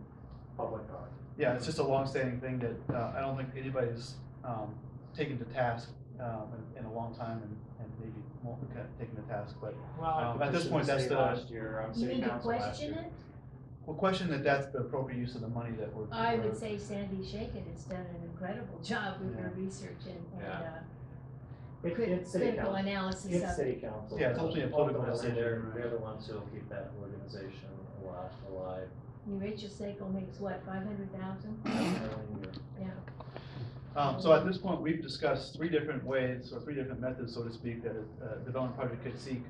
Speaker 4: public art.
Speaker 3: Yeah, it's just a long-standing thing that I don't think anybody's taken to task in a long time, and maybe won't be taken to task. But at this point, that's the
Speaker 4: last year on
Speaker 6: You
Speaker 4: city
Speaker 6: need to
Speaker 4: council last
Speaker 6: question
Speaker 4: year.
Speaker 6: it?
Speaker 3: question that that's the appropriate use of the money that we're.
Speaker 6: I would say Sandy Shaken has done an incredible job with your
Speaker 4: Yeah.
Speaker 6: research and
Speaker 4: Yeah.
Speaker 6: critical analysis
Speaker 4: It's
Speaker 6: of it.
Speaker 4: city council.
Speaker 3: Yeah, it's ultimately a political
Speaker 4: Ultimately,
Speaker 3: decision,
Speaker 4: They're the ones who'll keep that organization alive.
Speaker 6: Rachel Sackel makes what, 500,000? Yeah.
Speaker 3: So at this point, we've discussed three different ways, or three different methods, so to speak, that a development project could seek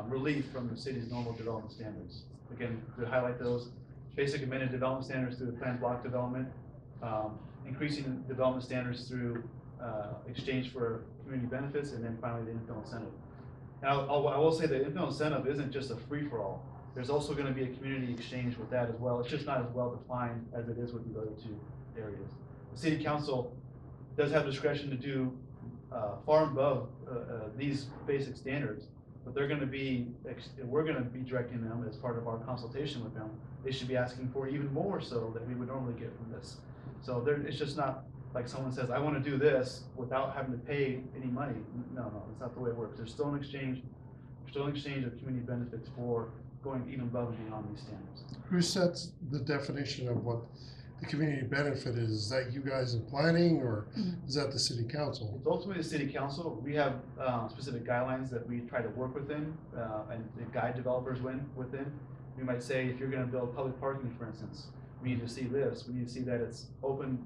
Speaker 3: relief from the city's normal development standards. Again, to highlight those, basic amended development standards through the planned block development, increasing development standards through exchange for community benefits, and then finally the infill incentive. Now, I will say the infill incentive isn't just a free-for-all. There's also going to be a community exchange with that as well. It's just not as well defined as it is with the other two areas. The city council does have discretion to do far above these basic standards, but they're going to be, we're going to be directing them as part of our consultation with them. They should be asking for even more so that we would normally get from this. So it's just not like someone says, I want to do this without having to pay any money. No, that's not the way it works. There's still an exchange of community benefits for going even above and beyond these standards.
Speaker 7: Who sets the definition of what the community benefit is? Is that you guys in planning, or is that the city council?
Speaker 3: It's ultimately the city council. We have specific guidelines that we try to work within and guide developers within. We might say, if you're going to build public parking, for instance, we need to see this. We need to see that it's open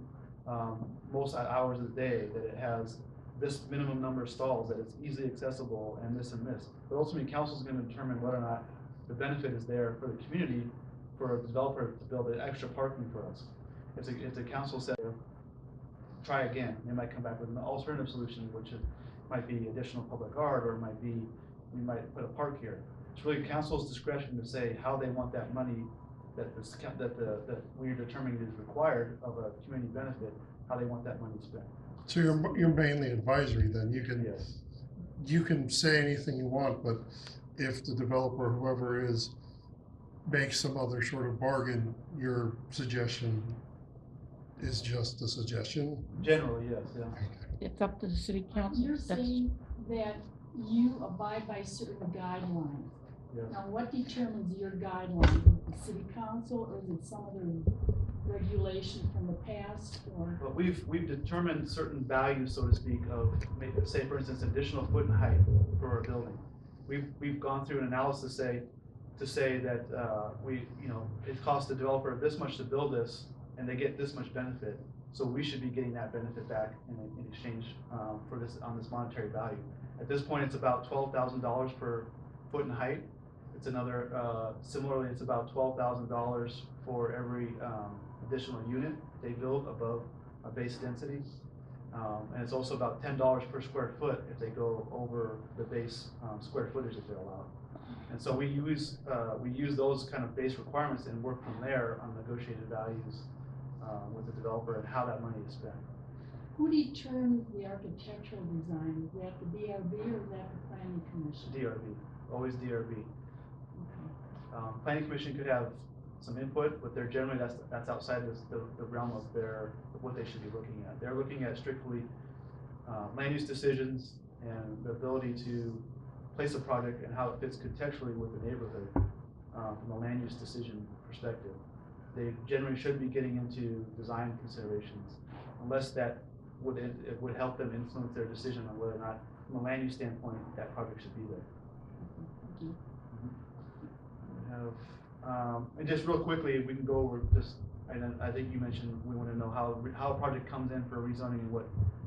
Speaker 3: most hours of the day, that it has this minimum number of stalls, that it's easily accessible, and this and this. But ultimately, council is going to determine whether or not the benefit is there for the community, for a developer to build an extra parking for us. If the council said, try again, they might come back with an alternative solution, which might be additional public art, or it might be, we might put a park here. It's really council's discretion to say how they want that money that we're determining is required of a community benefit, how they want that money spent.
Speaker 7: So you're mainly advisory then.
Speaker 3: Yes.
Speaker 7: You can say anything you want, but if the developer, whoever is, makes some other sort of bargain, your suggestion is just a suggestion?
Speaker 3: Generally, yes, yeah.
Speaker 1: It's up to the city council.
Speaker 5: You're
Speaker 1: That's-
Speaker 5: saying that you abide by certain guidelines.
Speaker 3: Yes.
Speaker 5: Now, what determines your guidelines? Is it the city council, or is it some other regulation from the past, or?
Speaker 3: But we've determined certain values, so to speak, of, say for instance, additional foot in height for a building. We've gone through an analysis to say that, it costs the developer this much to build this, and they get this much benefit. So we should be getting that benefit back in exchange, for this, on this monetary value. At this point, it's about $12,000 per foot in height. It's another, similarly, it's about $12,000 for every, additional unit they build above a base density. And it's also about $10 per square foot if they go over the base, square footage that they're allowed. And so we use those kind of base requirements and work from there on negotiated values, with the developer and how that money is spent.
Speaker 5: Who determines the architectural design? Is that the DRB or is that the planning commission?
Speaker 3: DRB, always DRB.
Speaker 5: Okay.
Speaker 3: Planning commission could have some input, but they're generally, that's outside the realm of what they should be looking at. They're looking at strictly, land use decisions and the ability to place a project and how it fits contextually with the neighborhood, from a land use decision perspective. They generally should be getting into design considerations, unless that it would help them influence their decision on whether or not, from a land use standpoint, that project should be there.
Speaker 5: Thank you.
Speaker 3: We have, and just real quickly, we can go over this. I think you mentioned we want to know how a project comes in for rezoning and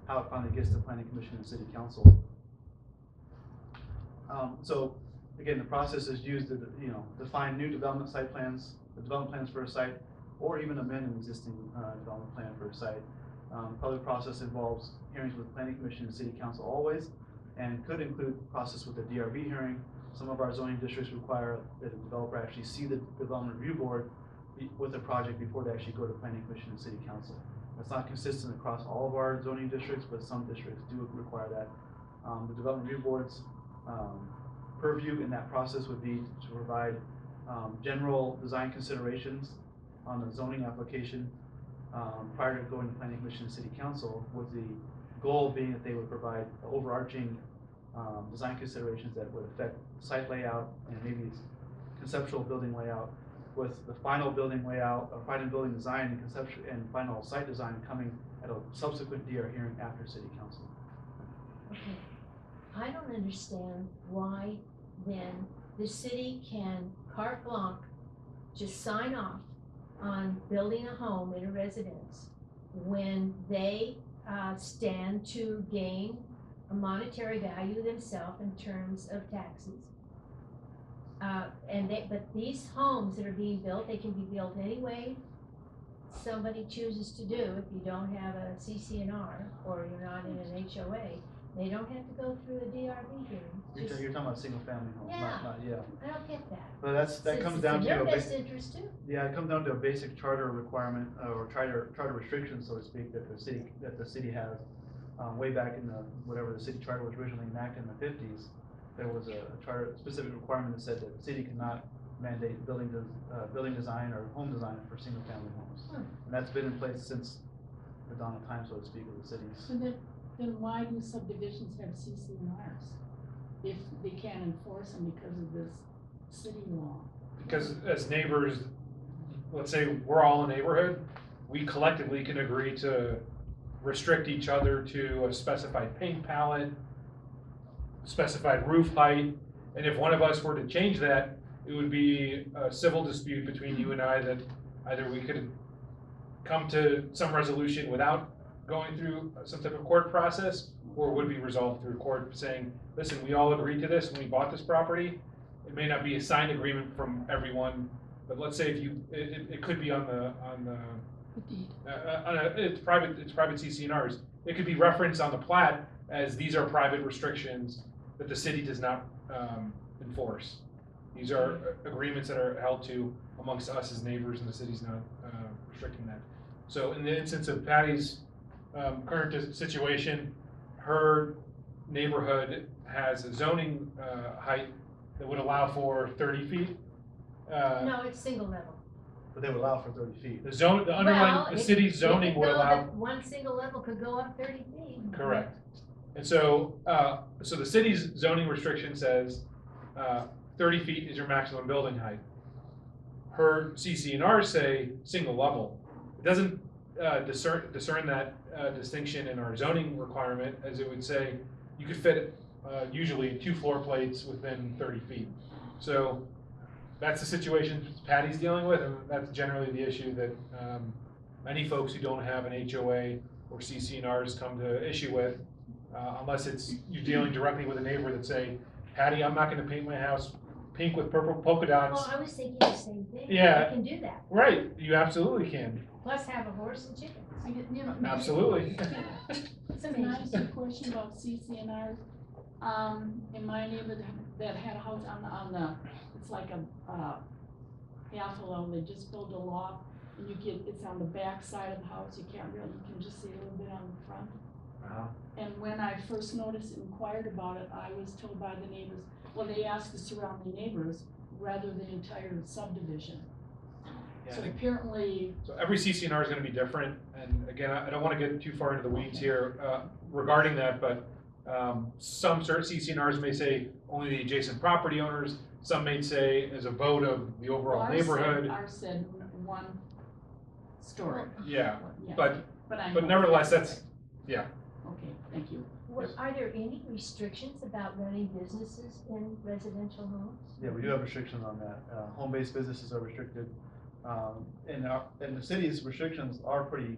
Speaker 3: how it finally gets to planning commission and city council. So again, the process is used to define new development site plans, the development plans for a site, or even amend an existing development plan for a site. Public process involves hearings with planning commission and city council always, and could include process with a DRB hearing. Some of our zoning districts require that a developer actually see the development review board with the project before they actually go to planning commission and city council. That's not consistent across all of our zoning districts, but some districts do require that. The development review board's purview in that process would be to provide general design considerations on the zoning application prior to going to planning commission and city council, with the goal being that they would provide overarching design considerations that would affect site layout and maybe conceptual building layout, with the final building layout, or final building design and conceptual and final site design coming at a subsequent DR hearing after city council.
Speaker 6: Okay, I don't understand why then the city can carte blanche just sign off on building a home in a residence when they stand to gain a monetary value themselves in terms of taxes. But these homes that are being built, they can be built any way somebody chooses to do. If you don't have a CC&R or you're not in an HOA, they don't have to go through a DRB hearing.
Speaker 3: You're talking about single family homes, not
Speaker 6: I don't get that.
Speaker 3: But that comes
Speaker 6: It's
Speaker 3: down
Speaker 6: in
Speaker 3: to
Speaker 6: their
Speaker 3: a
Speaker 6: best interest too.
Speaker 3: Yeah, it comes down to a basic charter requirement, or charter restriction, so to speak, that the city has. Way back in whatever the city charter was originally enacted in the 50s, there was a charter specific requirement that said that the city cannot mandate building design or home design for single family homes. And that's been in place since the dawn of time, so to speak, of the cities.
Speaker 5: So then why do subdivisions have CC&Rs if they can't enforce them because of this city law?
Speaker 2: Because as neighbors, let's say we're all a neighborhood, we collectively can agree to restrict each other to a specified paint palette, specified roof height, and if one of us were to change that, it would be a civil dispute between you and I that either we could come to some resolution without going through some type of court process, or would be resolved through court saying, listen, we all agreed to this when we bought this property. It may not be a signed agreement from everyone, but let's say if it could be on the it's private CC&Rs. It could be referenced on the plat as these are private restrictions that the city does not enforce. These are agreements that are held to amongst us as neighbors, and the city's not restricting that. So in the instance of Patty's current situation, her neighborhood has a zoning height that would allow for 30 feet.
Speaker 6: No, it's single level.
Speaker 3: But they would allow for 30 feet.
Speaker 2: The city's zoning would allow.
Speaker 6: One single level could go up 30 feet.
Speaker 2: Correct. And so, so the city's zoning restriction says 30 feet is your maximum building height. Her CC&Rs say single level. It doesn't discern that distinction in our zoning requirement, as it would say, you could fit usually 2 floor plates within 30 feet. So that's the situation Patty's dealing with, and that's generally the issue that many folks who don't have an HOA or CCNRs come to issue with, unless you're dealing directly with a neighbor that say, Patty, I'm not gonna paint my house pink with purple polka dots.
Speaker 6: Well, I was thinking the same thing.
Speaker 2: Yeah.
Speaker 6: You can do that.
Speaker 2: Right, you absolutely can,
Speaker 6: Plus have a horse and chickens.
Speaker 5: You know,
Speaker 2: absolutely.
Speaker 5: Can I ask you a question about CCNRs? In my neighborhood that had a house on the, it's like a half alone, they just built a loft, and it's on the back side of the house, you can just see a little bit on the front. And when I first noticed and inquired about it, I was told by the neighbors, well, they asked the surrounding neighbors rather than the entire subdivision.
Speaker 2: Yeah,
Speaker 5: So
Speaker 2: I think-
Speaker 5: apparently,
Speaker 2: So every CCNR is gonna be different, and again, I don't wanna get too far into the weeds here regarding that, but some certain CCNRs may say only the adjacent property owners, some may say as a vote of the overall neighborhood.
Speaker 5: ours said one story.
Speaker 2: Yeah,
Speaker 5: Yeah,
Speaker 2: but
Speaker 5: I
Speaker 2: but
Speaker 5: know
Speaker 2: nevertheless,
Speaker 5: that's
Speaker 2: that's, yeah.
Speaker 5: Okay, thank you.
Speaker 6: Are there any restrictions about running businesses in residential homes?
Speaker 3: Yeah, we do have restrictions on that. Home-based businesses are restricted. And the city's restrictions are pretty,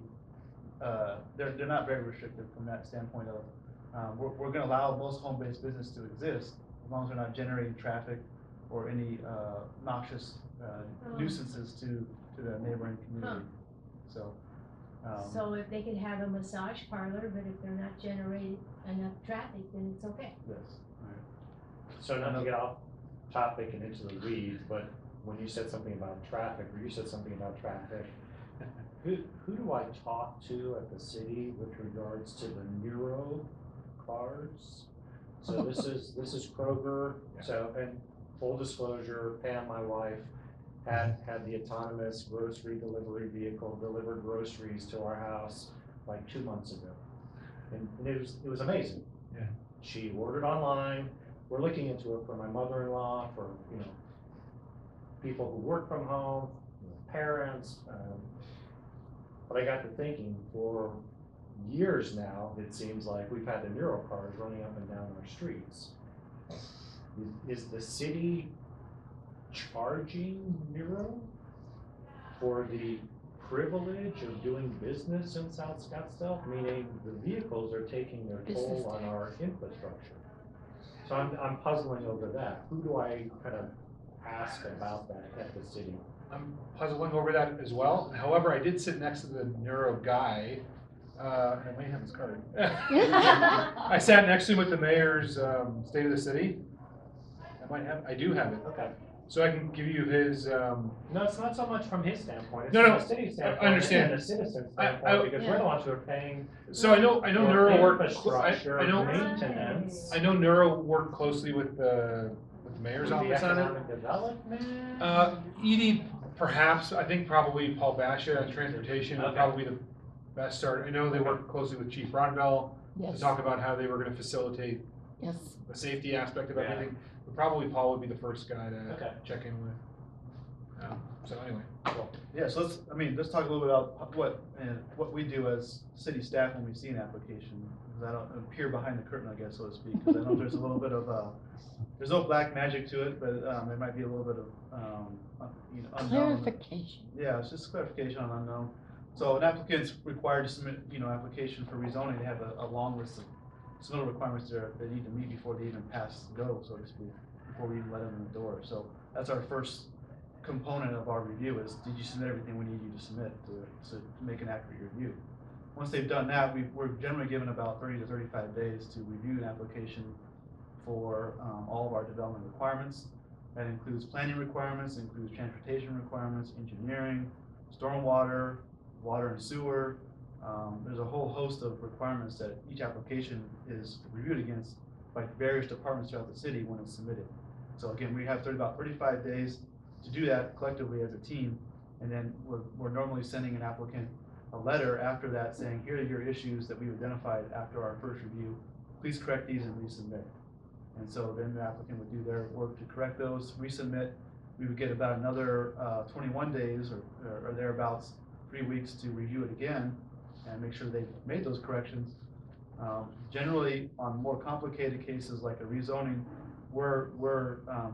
Speaker 3: they're not very restrictive from that standpoint of, we're gonna allow most home-based business to exist as long as they're not generating traffic or any noxious nuisances to the neighboring community. So.
Speaker 6: So if they could have a massage parlor, but if they're not generating enough traffic, then it's okay.
Speaker 3: Yes.
Speaker 4: So not to get off topic and into the weeds, but when you said something about traffic, or you said something about traffic, who do I talk to at the city with regards to the Neuro cars? So this is Kroger, so, and full disclosure, Pam, my wife, had the autonomous grocery delivery vehicle deliver groceries to our house like 2 months ago. And it was amazing.
Speaker 2: Yeah.
Speaker 4: She ordered online. We're looking into it for my mother-in-law, for, people who work from home, parents. But I got to thinking, for years now, it seems like we've had the Neuro cars running up and down our streets. Is the city charging Neuro for the privilege of doing business in South Scottsdale? Meaning the vehicles are taking their toll on our infrastructure. So I'm puzzling over that. Who do I kind of ask about that at the city?
Speaker 2: I'm puzzling over that as well. However, I did sit next to the Neuro guy, and I may have his card. I sat next to him at the mayor's State of the City. I do have it.
Speaker 4: Okay.
Speaker 2: So I can give you his.
Speaker 4: No, it's not so much from his standpoint. It's
Speaker 2: No,
Speaker 4: from
Speaker 2: no,
Speaker 4: the city's standpoint.
Speaker 2: I understand.
Speaker 4: And the citizen's
Speaker 2: I-
Speaker 4: standpoint, because we're the ones who are paying.
Speaker 2: So I know
Speaker 4: for
Speaker 2: Neuro work.
Speaker 4: infrastructure,
Speaker 2: I know
Speaker 4: maintenance.
Speaker 2: I know Neuro worked closely with the mayor's
Speaker 4: The
Speaker 2: office on it.
Speaker 4: economic development.
Speaker 2: Edie, perhaps. I think probably Paul Basha and transportation would
Speaker 4: Okay.
Speaker 2: probably be the best start. I know they worked closely with Chief Rodbell to
Speaker 1: Yes,
Speaker 2: talk about how they were going to facilitate
Speaker 1: yes.
Speaker 2: the safety aspect of
Speaker 4: Yeah.
Speaker 2: everything. But probably Paul would be the first guy to
Speaker 4: Okay.
Speaker 2: check in with. So anyway,
Speaker 3: Yeah, so let's talk a little bit about what we do as city staff when we see an application. Because I don't peer behind the curtain, I guess, so to speak, because I know there's a little bit of, there's no black magic to it, but there might be a little bit of, unknown.
Speaker 1: Clarification.
Speaker 3: Yeah, it's just clarification on unknown. So an applicant's required to submit, application for rezoning, they have a long list of submittal requirements they need to meet before they even pass go, so to speak, before we even let them in the door. So that's our first component of our review is, did you submit everything we need you to submit to make an accurate review? Once they've done that, we're generally given about 30 to 35 days to review an application for all of our development requirements. That includes planning requirements, includes transportation requirements, engineering, stormwater, water and sewer. There's a whole host of requirements that each application is reviewed against by various departments throughout the city when it's submitted. So again, we have about 35 days to do that collectively as a team, and then we're normally sending an applicant a letter after that saying, here are your issues that we've identified after our first review. Please correct these and resubmit. And so then the applicant would do their work to correct those, resubmit. We would get about another 21 days or thereabouts 3 weeks to review it again and make sure they've made those corrections. Generally, on more complicated cases like a rezoning, we're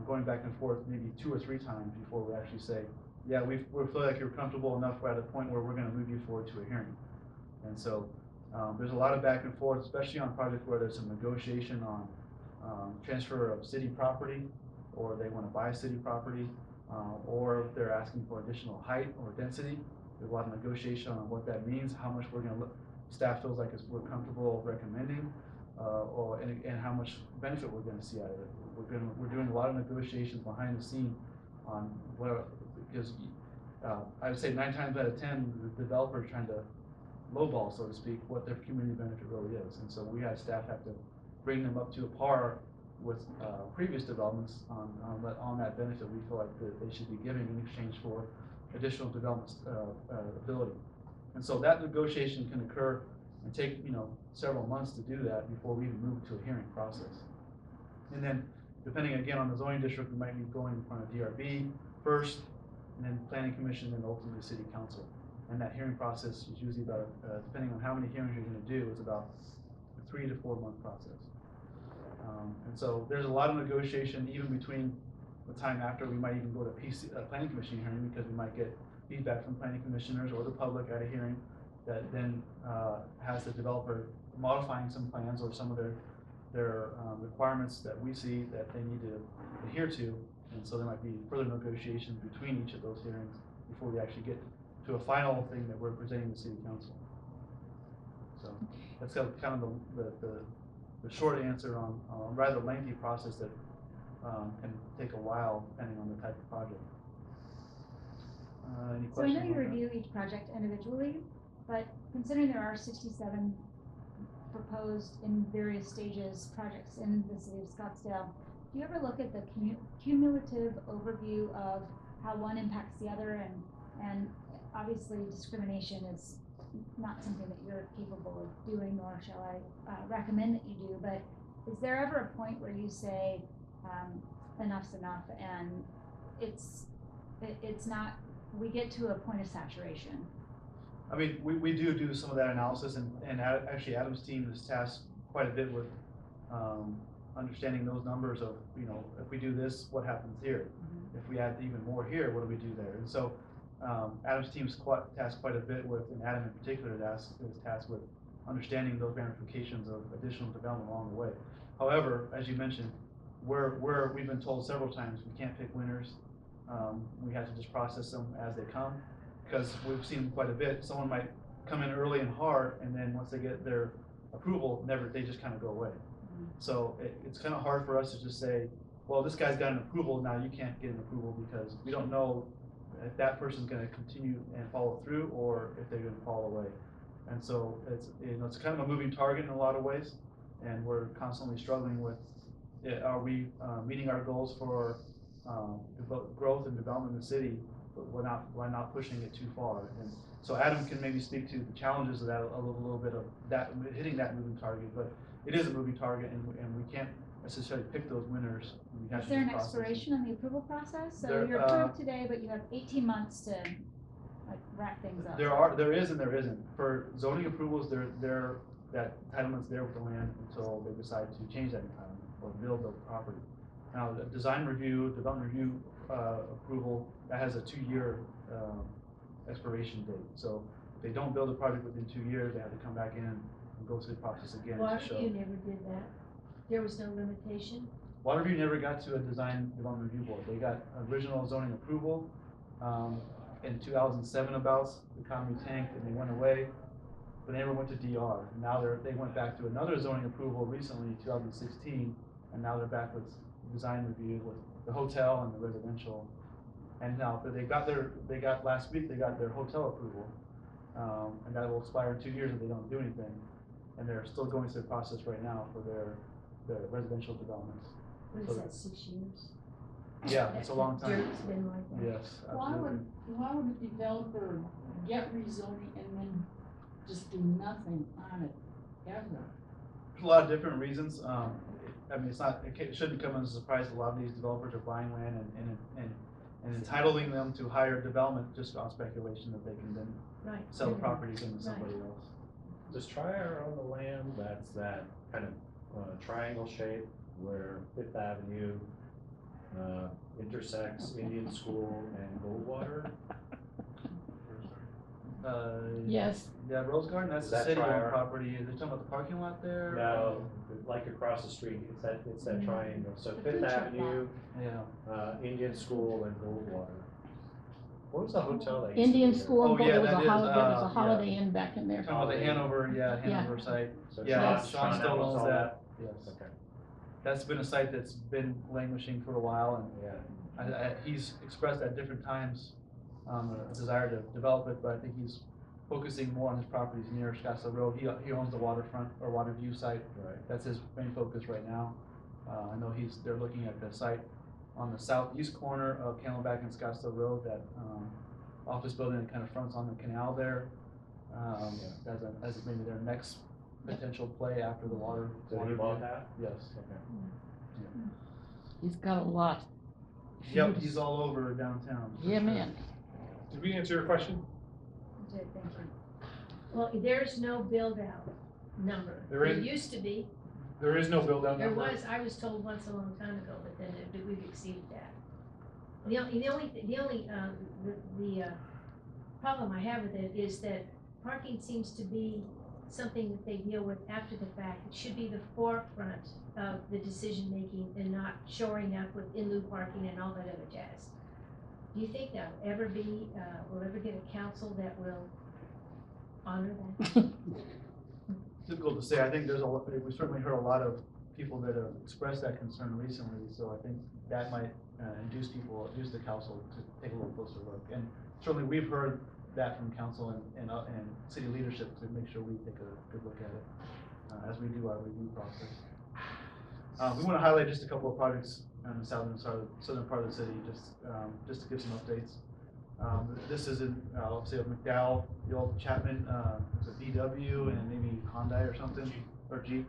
Speaker 3: going back and forth maybe 2 or 3 times before we actually say, yeah, we feel like you're comfortable enough, we're at a point where we're gonna move you forward to a hearing. And so, there's a lot of back and forth, especially on projects where there's some negotiation on transfer of city property, or they wanna buy city property, or they're asking for additional height or density. There's a lot of negotiation on what that means, how much we're gonna staff feels like we're comfortable recommending, and how much benefit we're gonna see out of it. We're doing a lot of negotiations behind the scene on what, because I would say 9 times out of 10, the developer is trying to lowball, so to speak, what their community benefit really is. And so we have staff have to bring them up to a par with previous developments on that benefit we feel like that they should be giving in exchange for additional development ability. And so that negotiation can occur and take, several months to do that before we even move to a hearing process. And then, depending again on the zoning district, we might be going in front of DRB first, and then planning commission, and ultimately city council. And that hearing process is usually about, depending on how many hearings you're gonna do, is about a 3 to 4 month process. And so there's a lot of negotiation even between the time after we might even go to planning commission hearing, because we might get feedback from planning commissioners or the public at a hearing that then has the developer modifying some plans or some of their requirements that we see that they need to adhere to. And so there might be further negotiations between each of those hearings before we actually get to a final thing that we're presenting to city council. So that's kind of the short answer on a rather lengthy process that can take a while depending on the type of project. Any
Speaker 8: So I
Speaker 3: questions
Speaker 8: know you
Speaker 3: on that?
Speaker 8: review each project individually, but considering there are 67 proposed in various stages projects in the city of Scottsdale, do you ever look at the cumulative overview of how one impacts the other? And obviously discrimination is not something that you're capable of doing, nor shall I recommend that you do, but is there ever a point where you say enough's enough and it's not, we get to a point of saturation?
Speaker 3: I mean, we do some of that analysis, and actually Adam's team is tasked quite a bit with understanding those numbers of, if we do this, what happens here?
Speaker 8: Mm-hmm.
Speaker 3: If we add even more here, what do we do there? And so Adam's team's tasked quite a bit with, and Adam in particular is tasked with understanding those ramifications of additional development along the way. However, as you mentioned, we've been told several times we can't pick winners. We have to just process them as they come, because we've seen quite a bit. Someone might come in early and hard, and then once they get their approval, they just kind of go away.
Speaker 8: Mm-hmm.
Speaker 3: So it's kind of hard for us to just say, well, this guy's got an approval, now you can't get an approval, because we don't know if that person's going to continue and follow through, or if they're going to fall away. And so it's kind of a moving target in a lot of ways, and we're constantly struggling with, are we meeting our goals for growth and development in the city, but we're not pushing it too far. And so Adam can maybe speak to the challenges of that, a little bit of that, hitting that moving target, but it is a moving target, and we can't necessarily pick those winners.
Speaker 8: Is there an expiration on the approval process? So
Speaker 3: There,
Speaker 8: you're approved today, but you have 18 months to wrap things up.
Speaker 3: There is and there isn't. For zoning approvals, that entitlement's there with the land until they decide to change that entitlement or build the property. Now, the design review, development review approval, that has a 2-year expiration date. So if they don't build a project within 2 years, they have to come back in and go through the process again to show.
Speaker 6: Waterview never did that. There was no limitation.
Speaker 3: Waterview never got to a design development review board. They got original zoning approval in 2007 about, the economy tanked and they went away, but they never went to DR. And now they went back to another zoning approval recently, 2016, and now they're back with design review with the hotel and the residential. And now last week, they got their hotel approval, and that will expire in 2 years if they don't do anything. And they're still going through the process right now for their residential developments.
Speaker 6: What is that, 6 years?
Speaker 3: Yeah, it's a long time.
Speaker 6: Dirt's been like that.
Speaker 3: Yes,
Speaker 5: Why
Speaker 3: absolutely.
Speaker 5: would a developer get rezoning and then just do nothing on it ever?
Speaker 3: There's a lot of different reasons. I mean, it shouldn't come as a surprise. A lot of these developers are buying land and entitling them to higher development just on speculation that they can then
Speaker 6: Right.
Speaker 3: sell the property again to somebody else.
Speaker 4: Does Trier own the land that's that kind of triangle shape where Fifth Avenue intersects Indian School and Goldwater?
Speaker 1: Yes,
Speaker 3: Yeah, Rose Garden, that's
Speaker 4: Is
Speaker 3: the
Speaker 4: that
Speaker 3: city-owned
Speaker 4: Trier?
Speaker 3: property. Is it talking about the parking lot there?
Speaker 4: No, like across the street, it's that triangle. So
Speaker 8: The
Speaker 4: Fifth
Speaker 8: food truck
Speaker 4: Avenue,
Speaker 3: Yeah.
Speaker 4: Indian School and Goldwater. What was the hotel that used to be
Speaker 1: Indian
Speaker 4: there?
Speaker 1: school,
Speaker 3: Oh,
Speaker 1: and
Speaker 3: yeah,
Speaker 1: there was
Speaker 3: that
Speaker 1: a
Speaker 3: is,
Speaker 1: holiday, there was a
Speaker 3: yeah.
Speaker 1: Holiday Inn back in there.
Speaker 3: Talking about the Hanover, Hanover site.
Speaker 4: So
Speaker 3: Yeah,
Speaker 4: Sean
Speaker 3: Sean still
Speaker 4: owns
Speaker 3: owns
Speaker 4: all
Speaker 3: that. Yes.
Speaker 4: Okay,
Speaker 3: That's been a site that's been languishing for a while, and
Speaker 4: yeah.
Speaker 3: he's expressed at different times a desire to develop it, but I think he's focusing more on his properties near Scottsdale Road. He owns the waterfront or water view site.
Speaker 4: Right.
Speaker 3: That's his main focus right now. I know they're looking at the site on the southeast corner of Camelback and Scottsdale Road, that office building that kind of fronts on the canal there. As maybe their next potential play after the water.
Speaker 4: So
Speaker 3: water
Speaker 4: he bought
Speaker 3: view.
Speaker 4: that?
Speaker 3: Yes.
Speaker 4: Okay.
Speaker 1: He's got a lot.
Speaker 3: Yep, he's all over downtown. for
Speaker 1: Yeah,
Speaker 3: sure.
Speaker 1: man.
Speaker 2: Did we answer your question?
Speaker 8: Did, thank you.
Speaker 6: Well, there's no build-out number.
Speaker 2: There is-
Speaker 6: used to be,
Speaker 2: There is no build out
Speaker 6: there
Speaker 2: number.
Speaker 6: was, I was told once a long time ago, but then we've exceeded that. The only problem I have with it is that parking seems to be something that they deal with after the fact. It should be the forefront of the decision-making and not shoring up with in lieu parking and all that other jazz. Do you think that will ever be, we'll ever get a council that will honor that?
Speaker 3: Difficult to say. I think we certainly heard a lot of people that have expressed that concern recently, so I think that might induce the council to take a little closer look. And certainly we've heard that from council and city leadership to make sure we take a good look at it as we do our review process. We want to highlight just a couple of projects on the southern part of the city, just to give some updates. This is in, obviously of McDowell, the old Chapman, it's a VW and maybe Hyundai or something, or Jeep.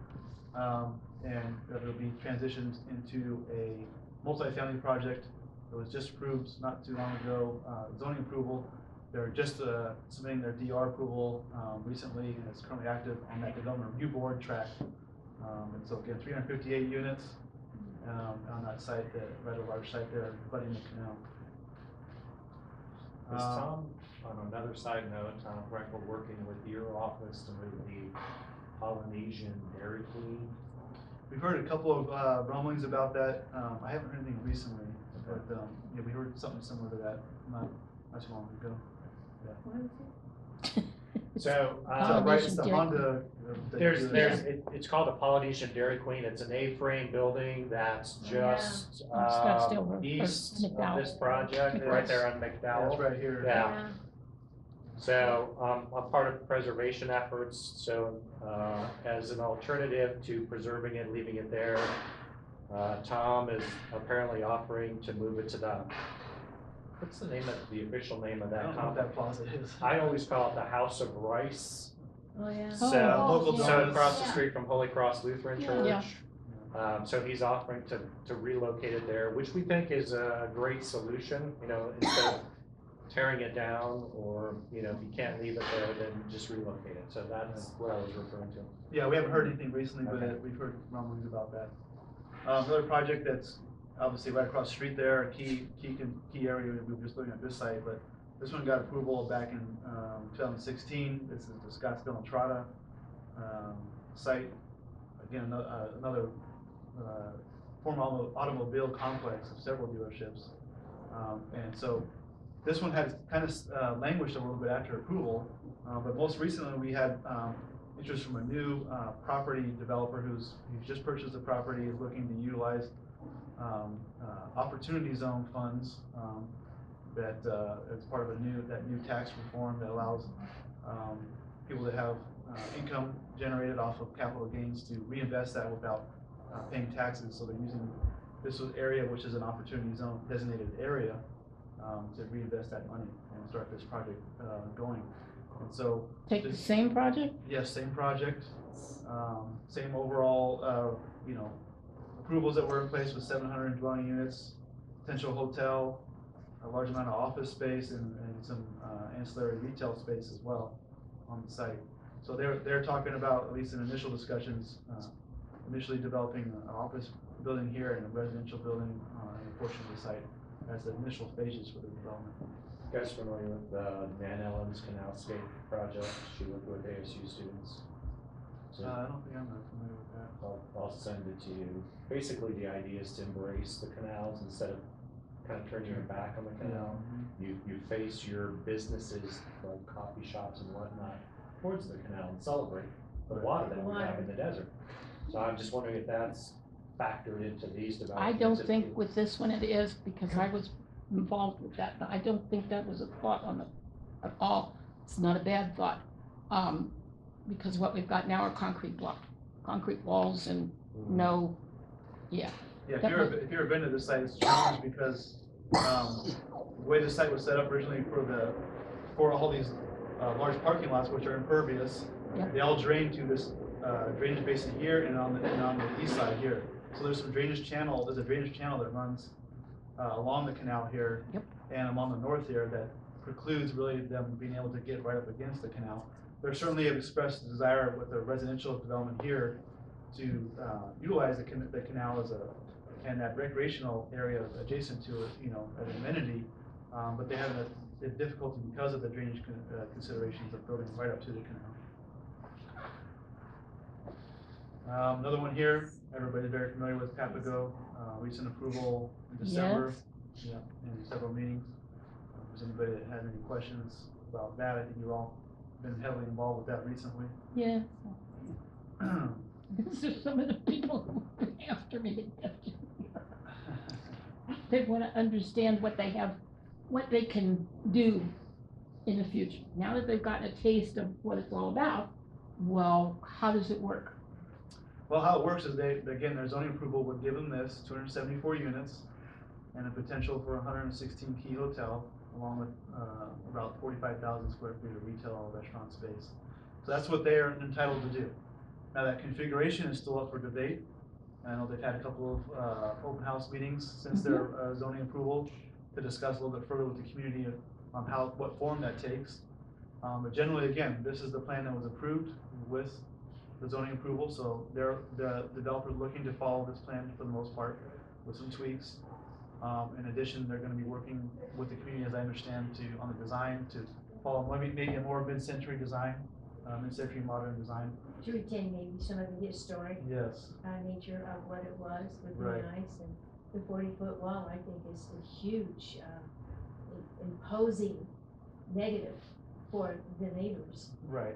Speaker 3: And it'll be transitioned into a multifamily project that was just approved not too long ago, zoning approval. They're just submitting their DR approval recently, and it's currently active on that development review board track. And so again, 358 units on that site, that rather large site there, abutting the canal.
Speaker 4: Is Tom, on another side note, Tom Frankel working with your office and with the Polynesian Dairy Queen?
Speaker 3: We've heard a couple of rumblings about that. I haven't heard anything recently, but yeah, we heard something similar to that not too long ago.
Speaker 4: So,
Speaker 3: Right, it's
Speaker 1: Polynesian
Speaker 3: the
Speaker 1: Dairy
Speaker 3: Honda.
Speaker 4: it's called the Polynesian Dairy Queen. It's an A-frame building that's just
Speaker 1: On Scottsdale Road, or
Speaker 4: east of
Speaker 1: McDowell.
Speaker 4: this project, right there on
Speaker 3: That's
Speaker 4: McDowell.
Speaker 3: right here.
Speaker 4: Yeah. So, I'm part of preservation efforts, so, as an alternative to preserving it, leaving it there, Tom is apparently offering to move it to what's the official name of
Speaker 3: I
Speaker 4: that
Speaker 3: don't know what
Speaker 4: complex?
Speaker 3: that plaza is.
Speaker 4: I always call it the House of Rice.
Speaker 6: Oh, yeah.
Speaker 1: Oh,
Speaker 4: So,
Speaker 3: local
Speaker 4: so
Speaker 3: donuts.
Speaker 4: across the street from Holy Cross Lutheran
Speaker 1: Yeah.
Speaker 4: Church. So he's offering to relocate it there, which we think is a great solution, instead of tearing it down, or, if you can't leave it there, then just relocate it. So that's what I was referring to.
Speaker 3: Yeah, we haven't heard anything recently, but
Speaker 4: Okay.
Speaker 3: we've heard rumblings about that. Another project that's obviously right across the street there, a key area, we were just looking at this site, but this one got approval back in 2016. This is the Scottsdale and Entrada site. Again, another former automobile complex of several dealerships. And so this one had kind of languished a little bit after approval, but most recently we had interest from a new property developer who's just purchased the property, is looking to utilize opportunity zone funds that as part of that new tax reform that allows people that have income generated off of capital gains to reinvest that without paying taxes. So they're using this area, which is an opportunity zone designated area, to reinvest that money and start this project going. And so
Speaker 1: Take the same project?
Speaker 3: yes, same project, same overall, approvals that were in place with 700 dwelling units, potential hotel, a large amount of office space and some ancillary retail space as well on the site. So they're talking about, at least in initial discussions, initially developing an office building here and a residential building in a portion of the site as the initial stages for the development.
Speaker 4: You guys familiar with Nan Ellen's Canalscape project? She worked with ASU students. So
Speaker 3: I don't think I'm familiar with that.
Speaker 4: I'll send it to you. Basically, the idea is to embrace the canals instead of kind of turning your back on the canal. You face your businesses, like coffee shops and whatnot, towards the canal and celebrate the water that we have in the desert. So I'm just wondering if that's factored into these
Speaker 1: I
Speaker 4: developments.
Speaker 1: don't think with this one it is, because I was involved with that, but I don't think that was a thought on the, at all. It's not a bad thought, because what we've got now are concrete walls and no, yeah.
Speaker 3: Yeah, if you've been to this site, it's a challenge because the way the site was set up originally for all these large parking lots, which are impervious,
Speaker 1: Yep.
Speaker 3: they all drain to this drainage basin here and on the east side here. So there's some drainage channel. There's a drainage channel that runs along the canal here,
Speaker 1: Yep.
Speaker 3: and along the north here that precludes really them being able to get right up against the canal. They certainly have expressed a desire with the residential development here to utilize the canal as and that recreational area adjacent to it, as an amenity, but they have a difficulty because of the drainage considerations of building right up to the canal. Another one here, everybody's very familiar with Papago, recent approval in December.
Speaker 1: Yes.
Speaker 3: Yeah, in several meetings. If there's anybody that has any questions about that, I think you've all been heavily involved with that recently.
Speaker 1: Yeah. These are some of the people who are after me to get you. They want to understand what they have, what they can do in the future. Now that they've gotten a taste of what it's all about, well, how does it work?
Speaker 3: Well, how it works is again, their zoning approval would give them this, 274 units, and a potential for 116 key hotel, along with about 45,000 square feet of retail restaurant space. So that's what they are entitled to do. Now that configuration is still up for debate. I know they've had a couple of open house meetings since their zoning approval to discuss a little bit further with the community on what form that takes. But generally, again, this is the plan that was approved with the zoning approval, so the developer's looking to follow this plan for the most part with some tweaks. In addition, they're going to be working with the community, as I understand, on the design to follow maybe a more mid-century design, mid-century modern design.
Speaker 6: To retain maybe some of the historic
Speaker 3: Yes.
Speaker 6: nature of what it was would be
Speaker 3: Right.
Speaker 6: nice, and the 40-foot wall, I think, is a huge, imposing negative for the neighbors.
Speaker 3: Right.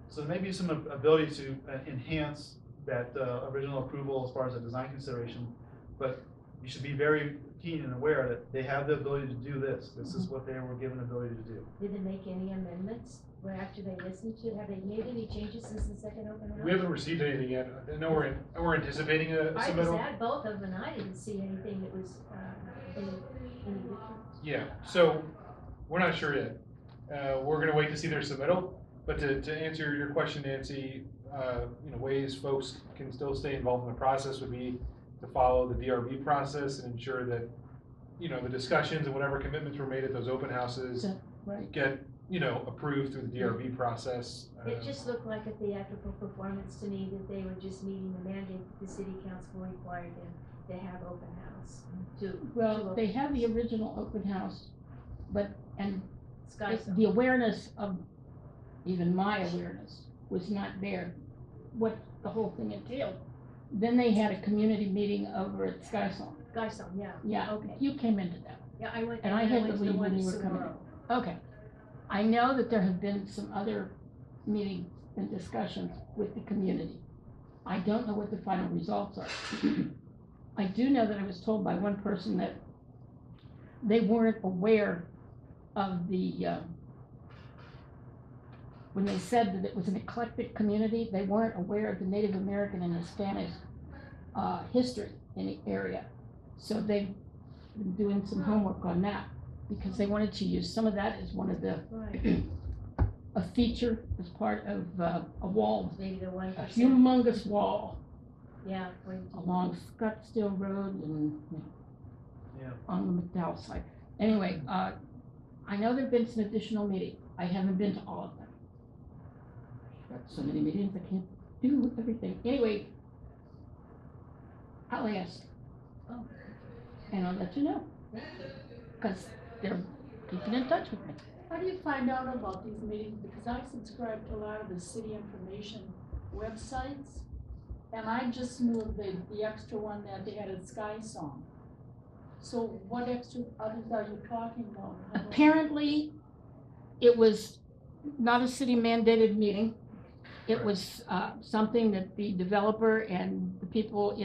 Speaker 3: So there may be some ability to enhance that original approval as far as a design consideration, but you should be very keen and aware that they have the ability to do this. This is what they were given the ability to do.
Speaker 6: Did they make any amendments where after they listened to, have they made any changes since the second open house?
Speaker 2: We haven't received anything yet. I know we're anticipating a
Speaker 6: I was
Speaker 2: submittal.
Speaker 6: at both of them and I didn't see anything that was, any different.
Speaker 2: Yeah, so we're not sure yet. We're gonna wait to see their submittal, but to answer your question, Nancy, ways folks can still stay involved in the process would be to follow the DRB process and ensure that, the discussions and whatever commitments were made at those open houses
Speaker 1: Right.
Speaker 2: get, approved through the DRB process.
Speaker 6: It just looked like a theatrical performance to me that they were just meeting the mandate that the city council required them to have open house.
Speaker 1: Well, they have the original open house, and
Speaker 6: Sky
Speaker 1: the awareness of, even my awareness, was not there, what the whole thing entailed. Then they had a community meeting over at Scottsdale.
Speaker 6: yeah.
Speaker 1: Yeah,
Speaker 6: Okay.
Speaker 1: you came into that.
Speaker 6: Yeah, I went,
Speaker 1: And I
Speaker 6: and
Speaker 1: had
Speaker 6: went
Speaker 1: to
Speaker 6: to the
Speaker 1: leave
Speaker 6: one
Speaker 1: when
Speaker 6: in
Speaker 1: you were coming in.
Speaker 6: Saguaro.
Speaker 1: Okay. I know that there have been some other meetings and discussions with the community. I don't know what the final results are. I do know that I was told by one person that they weren't aware of when they said that it was an eclectic community, they weren't aware of the Native American and Hispanic history in the area. So they've been doing some homework on that, because they wanted to use some of that as one of the,
Speaker 6: Right,
Speaker 1: a feature as part of a wall,
Speaker 6: maybe the 1%.
Speaker 1: a humongous wall
Speaker 6: Yeah.
Speaker 1: along Scottsdale Road and
Speaker 3: Yeah.
Speaker 1: on the McDowell side. Anyway, I know there've been some additional meetings. I haven't been to all of them. Got so many meetings, I can't do everything. Anyway, I'll ask.
Speaker 6: Oh.
Speaker 1: And I'll let you know. Because they're keeping in touch with me.
Speaker 5: How do you find out about these meetings? Because I subscribe to a lot of the city information websites, and I just knew of the extra one that they had at Sky Song. So what extra others are you talking about?
Speaker 1: Apparently, it was not a city mandated meeting. It was something that the developer and the people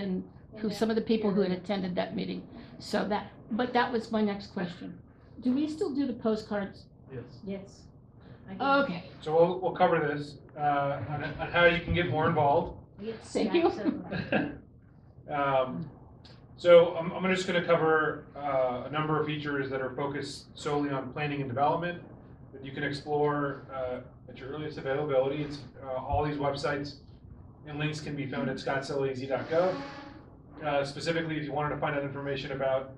Speaker 1: some of the people who had attended that meeting. So but that was my next question. Do we still do the postcards?
Speaker 3: Yes.
Speaker 6: Yes. I do.
Speaker 1: Okay,
Speaker 2: So we'll cover this, on how you can get more involved.
Speaker 6: Yes,
Speaker 1: thank you.
Speaker 6: absolutely.
Speaker 2: So I'm just gonna cover, a number of features that are focused solely on planning and development that you can explore, at your earliest availability. It's, all these websites and links can be found at scottsdaleaz.gov. Specifically, if you wanted to find out information about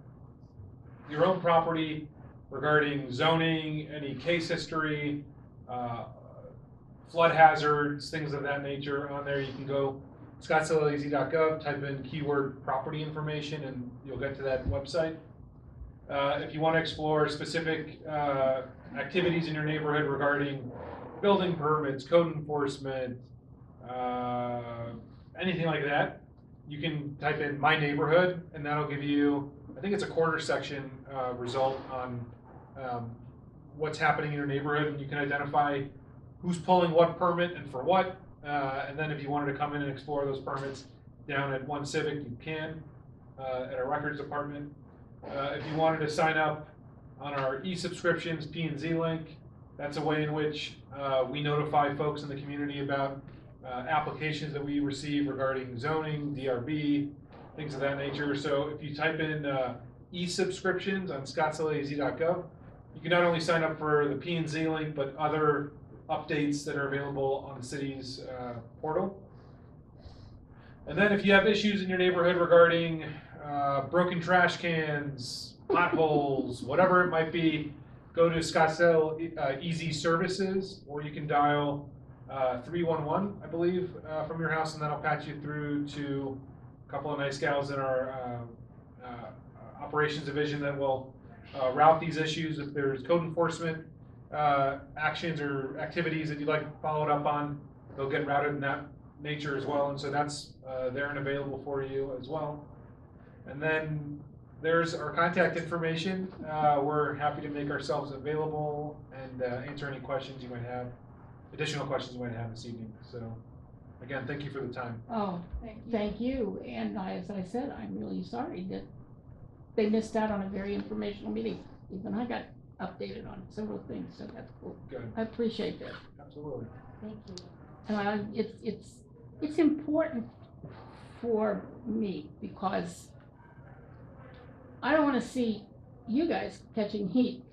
Speaker 2: your own property regarding zoning, any case history, flood hazards, things of that nature, on there you can go scottsdaleaz.gov, type in keyword property information, and you'll get to that website. If you want to explore specific activities in your neighborhood regarding building permits, code enforcement, anything like that, you can type in my neighborhood, and that'll give you, I think it's a quarter section result on what's happening in your neighborhood, and you can identify who's pulling what permit and for what. And then if you wanted to come in and explore those permits down at One Civic, you can, at our records department. If you wanted to sign up on our e-subscriptions, P&Z link, that's a way in which we notify folks in the community about applications that we receive regarding zoning, DRB, things of that nature. So if you type in e-subscriptions on scottsdaleaz.gov, you can not only sign up for the P&Z link, but other updates that are available on the city's portal. And then if you have issues in your neighborhood regarding broken trash cans, potholes, whatever it might be, go to Scottsdale Easy Services, or you can dial 311, I believe, from your house, and that'll patch you through to a couple of nice gals in our operations division that will route these issues. If there's code enforcement actions or activities that you'd like followed up on, they'll get routed in that nature as well, and so that's there and available for you as well. And then there's our contact information. We're happy to make ourselves available and answer any questions you might have, additional questions you might have this evening. So again, thank you for the time.
Speaker 1: Oh, thank you. And as I said, I'm really sorry that they missed out on a very informational meeting. Even I got updated on several things, so that's cool.
Speaker 2: Good.
Speaker 1: I appreciate that.
Speaker 2: Absolutely.
Speaker 6: Thank you.
Speaker 1: And it's important for me because I don't want to see you guys catching heat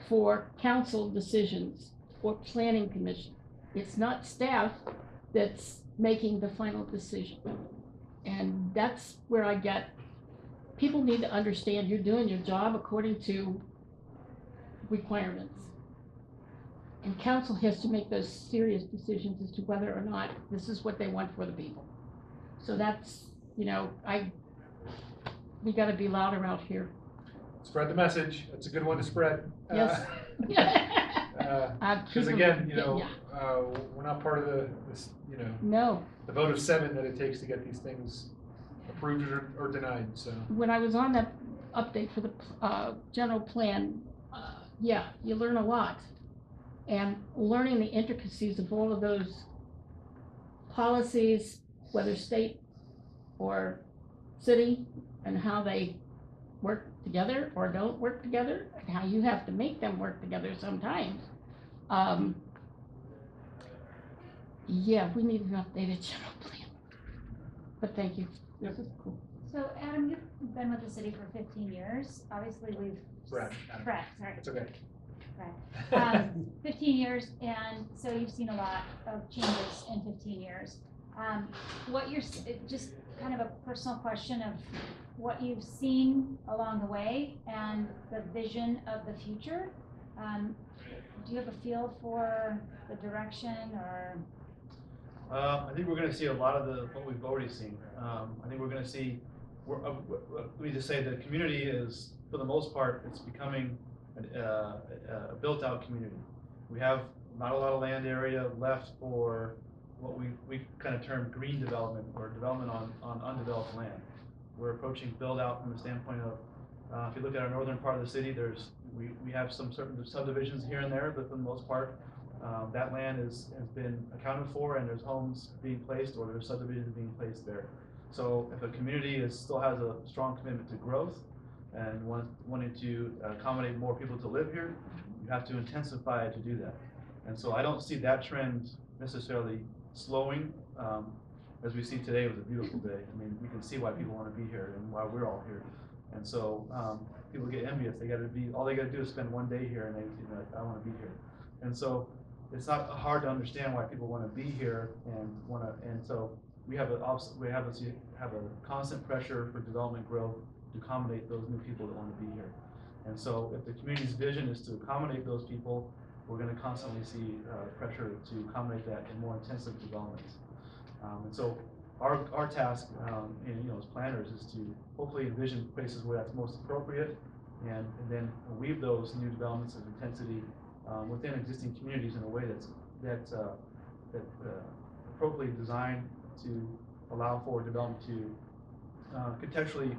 Speaker 1: for council decisions or planning commission. It's not staff that's making the final decision. And that's where I get, people need to understand you're doing your job according to requirements. And council has to make those serious decisions as to whether or not this is what they want for the people. So that's, we gotta be louder out here.
Speaker 2: Spread the message. That's a good one to spread.
Speaker 1: Yes.
Speaker 2: Because again, we're not part of
Speaker 1: No,
Speaker 2: the vote of 7 that it takes to get these things approved or denied. So
Speaker 1: when I was on that update for the general plan, you learn a lot. And learning the intricacies of all of those policies, whether state or city, and how they work together or don't work together, and how you have to make them work together sometimes. We need an updated general plan. But thank you. This is cool.
Speaker 8: So Adam, you've been with the city for 15 years. Obviously, we've.
Speaker 2: Brad,
Speaker 8: Brad, sorry.
Speaker 2: it's okay.
Speaker 8: Brad. 15 years, and so you've seen a lot of changes in 15 years. What you're, just kind of a personal question of what you've seen along the way and the vision of the future. Do you have a feel for the direction or?
Speaker 3: I think we're gonna see a lot of what we've already seen. I think we're gonna see, let me just say, the community is, for the most part, it's becoming a built-out community. We have not a lot of land area left for what we kind of term green development, or development on undeveloped land. We're approaching build-out from the standpoint of, if you look at our northern part of the city, we have some certain subdivisions here and there, but for the most part, that land has been accounted for, and there's homes being placed, or there's subdivisions being placed there. So if a community still has a strong commitment to growth and wanting to accommodate more people to live here, you have to intensify to do that. And so I don't see that trend necessarily slowing. As we see today, it was a beautiful day. I mean, we can see why people want to be here and why we're all here. And so people get envious. All they got to do is spend one day here, and they're like, I want to be here. And so it's not hard to understand why people want to be here and so we have a constant pressure for development growth to accommodate those new people that want to be here. And so if the community's vision is to accommodate those people, we're going to constantly see pressure to accommodate that in more intensive developments. And so our task, as planners, is to hopefully envision places where that's most appropriate, and then weave those new developments of intensity within existing communities in a way that's appropriately designed to allow for development to contextually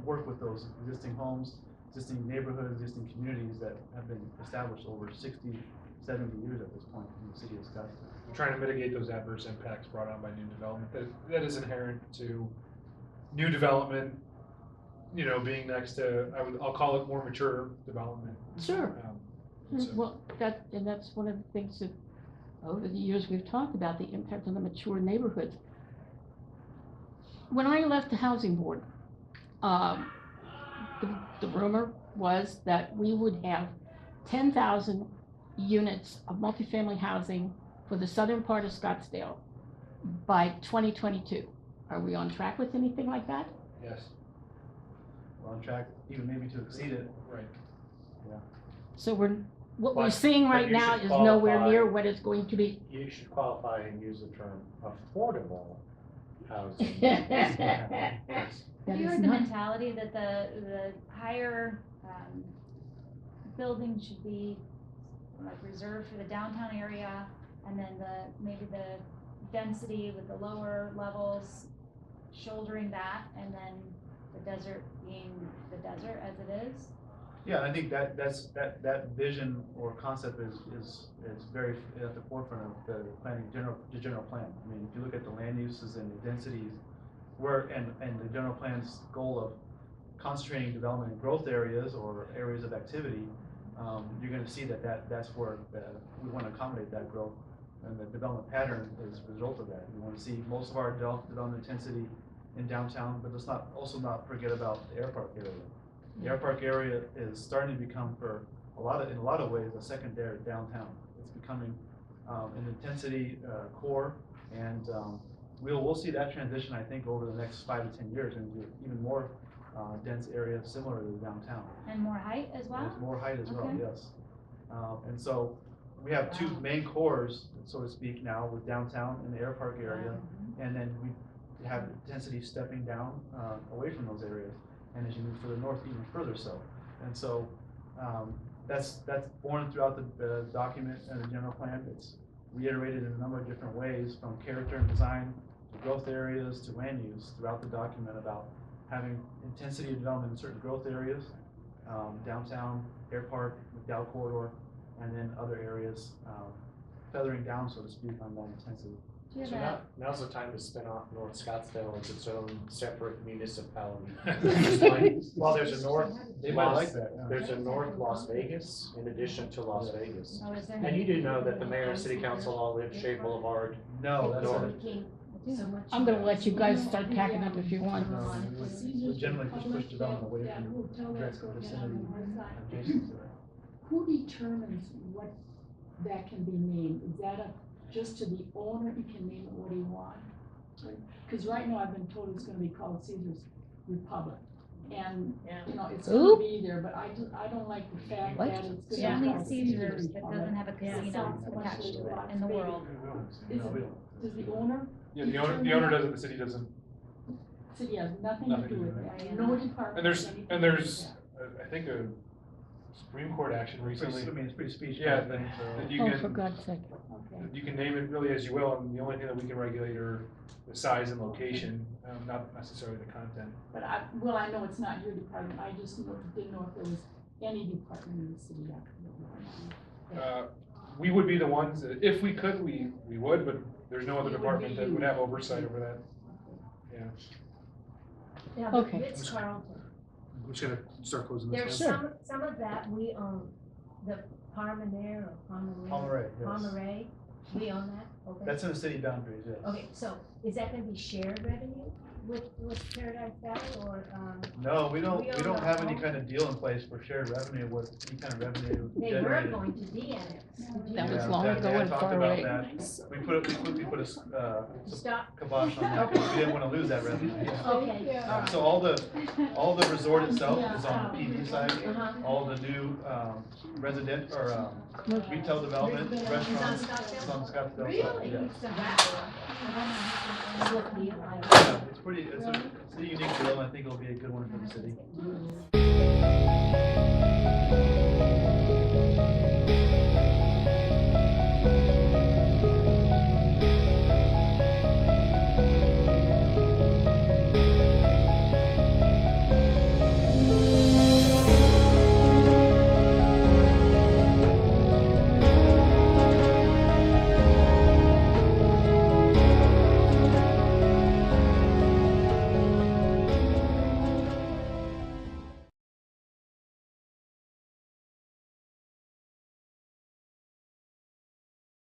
Speaker 3: work with those existing homes, existing neighborhoods, existing communities that have been established over 60, 70 years at this point in the city of Scottsdale.
Speaker 2: Trying to mitigate those adverse impacts brought on by new development that is inherent to new development, being next to, I'll call it more mature development.
Speaker 1: Sure.
Speaker 2: So-
Speaker 1: Well, that's one of the things that over the years we've talked about, the impact on the mature neighborhoods. When I left the housing board, the rumor was that we would have 10,000 units of multifamily housing for the southern part of Scottsdale by 2022. Are we on track with anything like that?
Speaker 2: Yes,
Speaker 3: We're on track, even maybe to exceed it.
Speaker 2: right.
Speaker 1: So what we're
Speaker 4: But-
Speaker 1: seeing
Speaker 4: but
Speaker 1: right
Speaker 4: you
Speaker 1: now
Speaker 4: should
Speaker 1: is nowhere
Speaker 4: qualify.
Speaker 1: near what it's going to be.
Speaker 4: You should qualify and use the term affordable housing.
Speaker 1: That
Speaker 8: Have you
Speaker 1: is
Speaker 8: heard the
Speaker 1: not-
Speaker 8: mentality that the higher building should be like reserved for the downtown area, and then maybe the density with the lower levels shouldering that, and then the desert being the desert as it is?
Speaker 3: Yeah, I think that vision or concept is very at the forefront of the planning, the general plan. I mean, if you look at the land uses and the densities, and the general plan's goal of concentrating development in growth areas or areas of activity, you're going to see that's where we want to accommodate that growth, and the development pattern is a result of that. We want to see most of our development intensity in downtown, but let's not forget about the Air Park area. The Air Park area is starting to become, in a lot of ways, a secondary downtown. It's becoming an intensity core, and we'll see that transition, I think, over the next 5 to 10 years into even more dense area similar to the downtown.
Speaker 8: And more height as well?
Speaker 3: There's more height as well,
Speaker 8: Okay.
Speaker 3: yes. And so we have two main cores, so to speak, now with downtown and the Air Park area, and then we have density stepping down away from those areas. And as you move further north, even further so. And so that's born throughout the document and the general plan. It's reiterated in a number of different ways, from character and design to growth areas to land use throughout the document, about having intensity of development in certain growth areas, downtown, Air Park, McDowell Corridor, and then other areas feathering down, so to speak, on that intensity.
Speaker 8: Do you
Speaker 4: So
Speaker 8: have
Speaker 4: now's the time to spin off North Scottsdale as its own separate municipality. Just like, well, there's a North,
Speaker 3: They might like that. Yeah.
Speaker 4: there's a North Las Vegas in addition to Las Vegas.
Speaker 8: Oh, is there?
Speaker 4: And you do know that the mayor and city council all live Shea Boulevard.
Speaker 3: No, that's
Speaker 4: North.
Speaker 1: I'm gonna let you guys start packing up if you want.
Speaker 3: No, we generally just push development away from direct vicinity adjacent to it.
Speaker 5: Who determines what that can be named? Is that just to the owner, he can name it what he wants? Cause right now I've been told it's gonna be called Caesar's Republic. And,
Speaker 6: Yeah.
Speaker 5: you know, it's
Speaker 1: Ooh.
Speaker 5: gonna be there, but I don't like the fact
Speaker 1: What?
Speaker 5: that it's
Speaker 8: There's
Speaker 5: gonna
Speaker 8: only
Speaker 5: be called Caesar's
Speaker 8: Caesar's that doesn't
Speaker 5: Republic.
Speaker 8: have a
Speaker 5: Yeah.
Speaker 8: casino
Speaker 5: Sounds so much
Speaker 8: attached to it
Speaker 5: like
Speaker 8: in the
Speaker 5: Las
Speaker 8: world.
Speaker 5: Is
Speaker 3: No, we
Speaker 5: it,
Speaker 3: don't.
Speaker 5: does the owner?
Speaker 2: Yeah, the owner does it, the city doesn't.
Speaker 5: City has nothing to
Speaker 2: Nothing
Speaker 5: do
Speaker 2: to
Speaker 5: with
Speaker 2: do
Speaker 5: it,
Speaker 8: with it.
Speaker 5: no department.
Speaker 2: And
Speaker 5: has anything to do
Speaker 2: there's,
Speaker 5: with
Speaker 2: I think a Supreme Court action recently.
Speaker 3: I mean, it's pretty speech
Speaker 2: Yeah,
Speaker 3: kind of thing,
Speaker 2: that
Speaker 3: so.
Speaker 2: you
Speaker 1: Oh, for
Speaker 2: can,
Speaker 1: God's sake.
Speaker 5: that. Okay.
Speaker 2: you can name it really as you will, and the only thing that we can regulate are the size and location, not necessarily the content.
Speaker 5: But I know it's not your department, I just didn't know if there was any department in the city that could do it.
Speaker 2: We would be the ones, if we could, we would, but there's no other
Speaker 5: It would be
Speaker 2: department that would
Speaker 5: you.
Speaker 2: have oversight over that.
Speaker 6: Now,
Speaker 1: Okay.
Speaker 6: the Ritz-Carlton,
Speaker 2: I'm just gonna start closing this
Speaker 6: there's
Speaker 2: down.
Speaker 6: some of that we own, the Palmer or Palmer.
Speaker 3: Palmeret, yes.
Speaker 6: Palmer, we own that, okay.
Speaker 3: That's in the city boundaries, yes.
Speaker 6: Okay, so is that gonna be shared revenue with Paradise Valley or,
Speaker 3: No, we
Speaker 6: We
Speaker 3: don't
Speaker 6: own the
Speaker 3: have any
Speaker 6: whole-
Speaker 3: kind of deal in place for shared revenue with any kind of revenue
Speaker 6: they were
Speaker 3: generated.
Speaker 6: going to de-annex? Did
Speaker 1: That
Speaker 6: you-
Speaker 1: was
Speaker 3: Yeah,
Speaker 1: long
Speaker 3: that-
Speaker 1: ago
Speaker 3: yeah, I
Speaker 1: and
Speaker 3: talked
Speaker 1: far
Speaker 3: about
Speaker 1: away.
Speaker 3: that. We put a
Speaker 6: Stop,
Speaker 3: kibosh on that, because we didn't wanna lose that revenue.
Speaker 6: okay, all right.
Speaker 3: So all the resort itself is on the PD side,
Speaker 6: Uh-huh.
Speaker 3: all the new, resident, or, retail development,
Speaker 6: It's on
Speaker 3: restaurants,
Speaker 6: Scottsdale?
Speaker 3: it's on Scottsdale side,
Speaker 6: Really?
Speaker 3: yeah.
Speaker 6: It's a wrap. It's what deal, like.
Speaker 3: Yeah, it's a unique deal, and I think it'll be a good one for the city.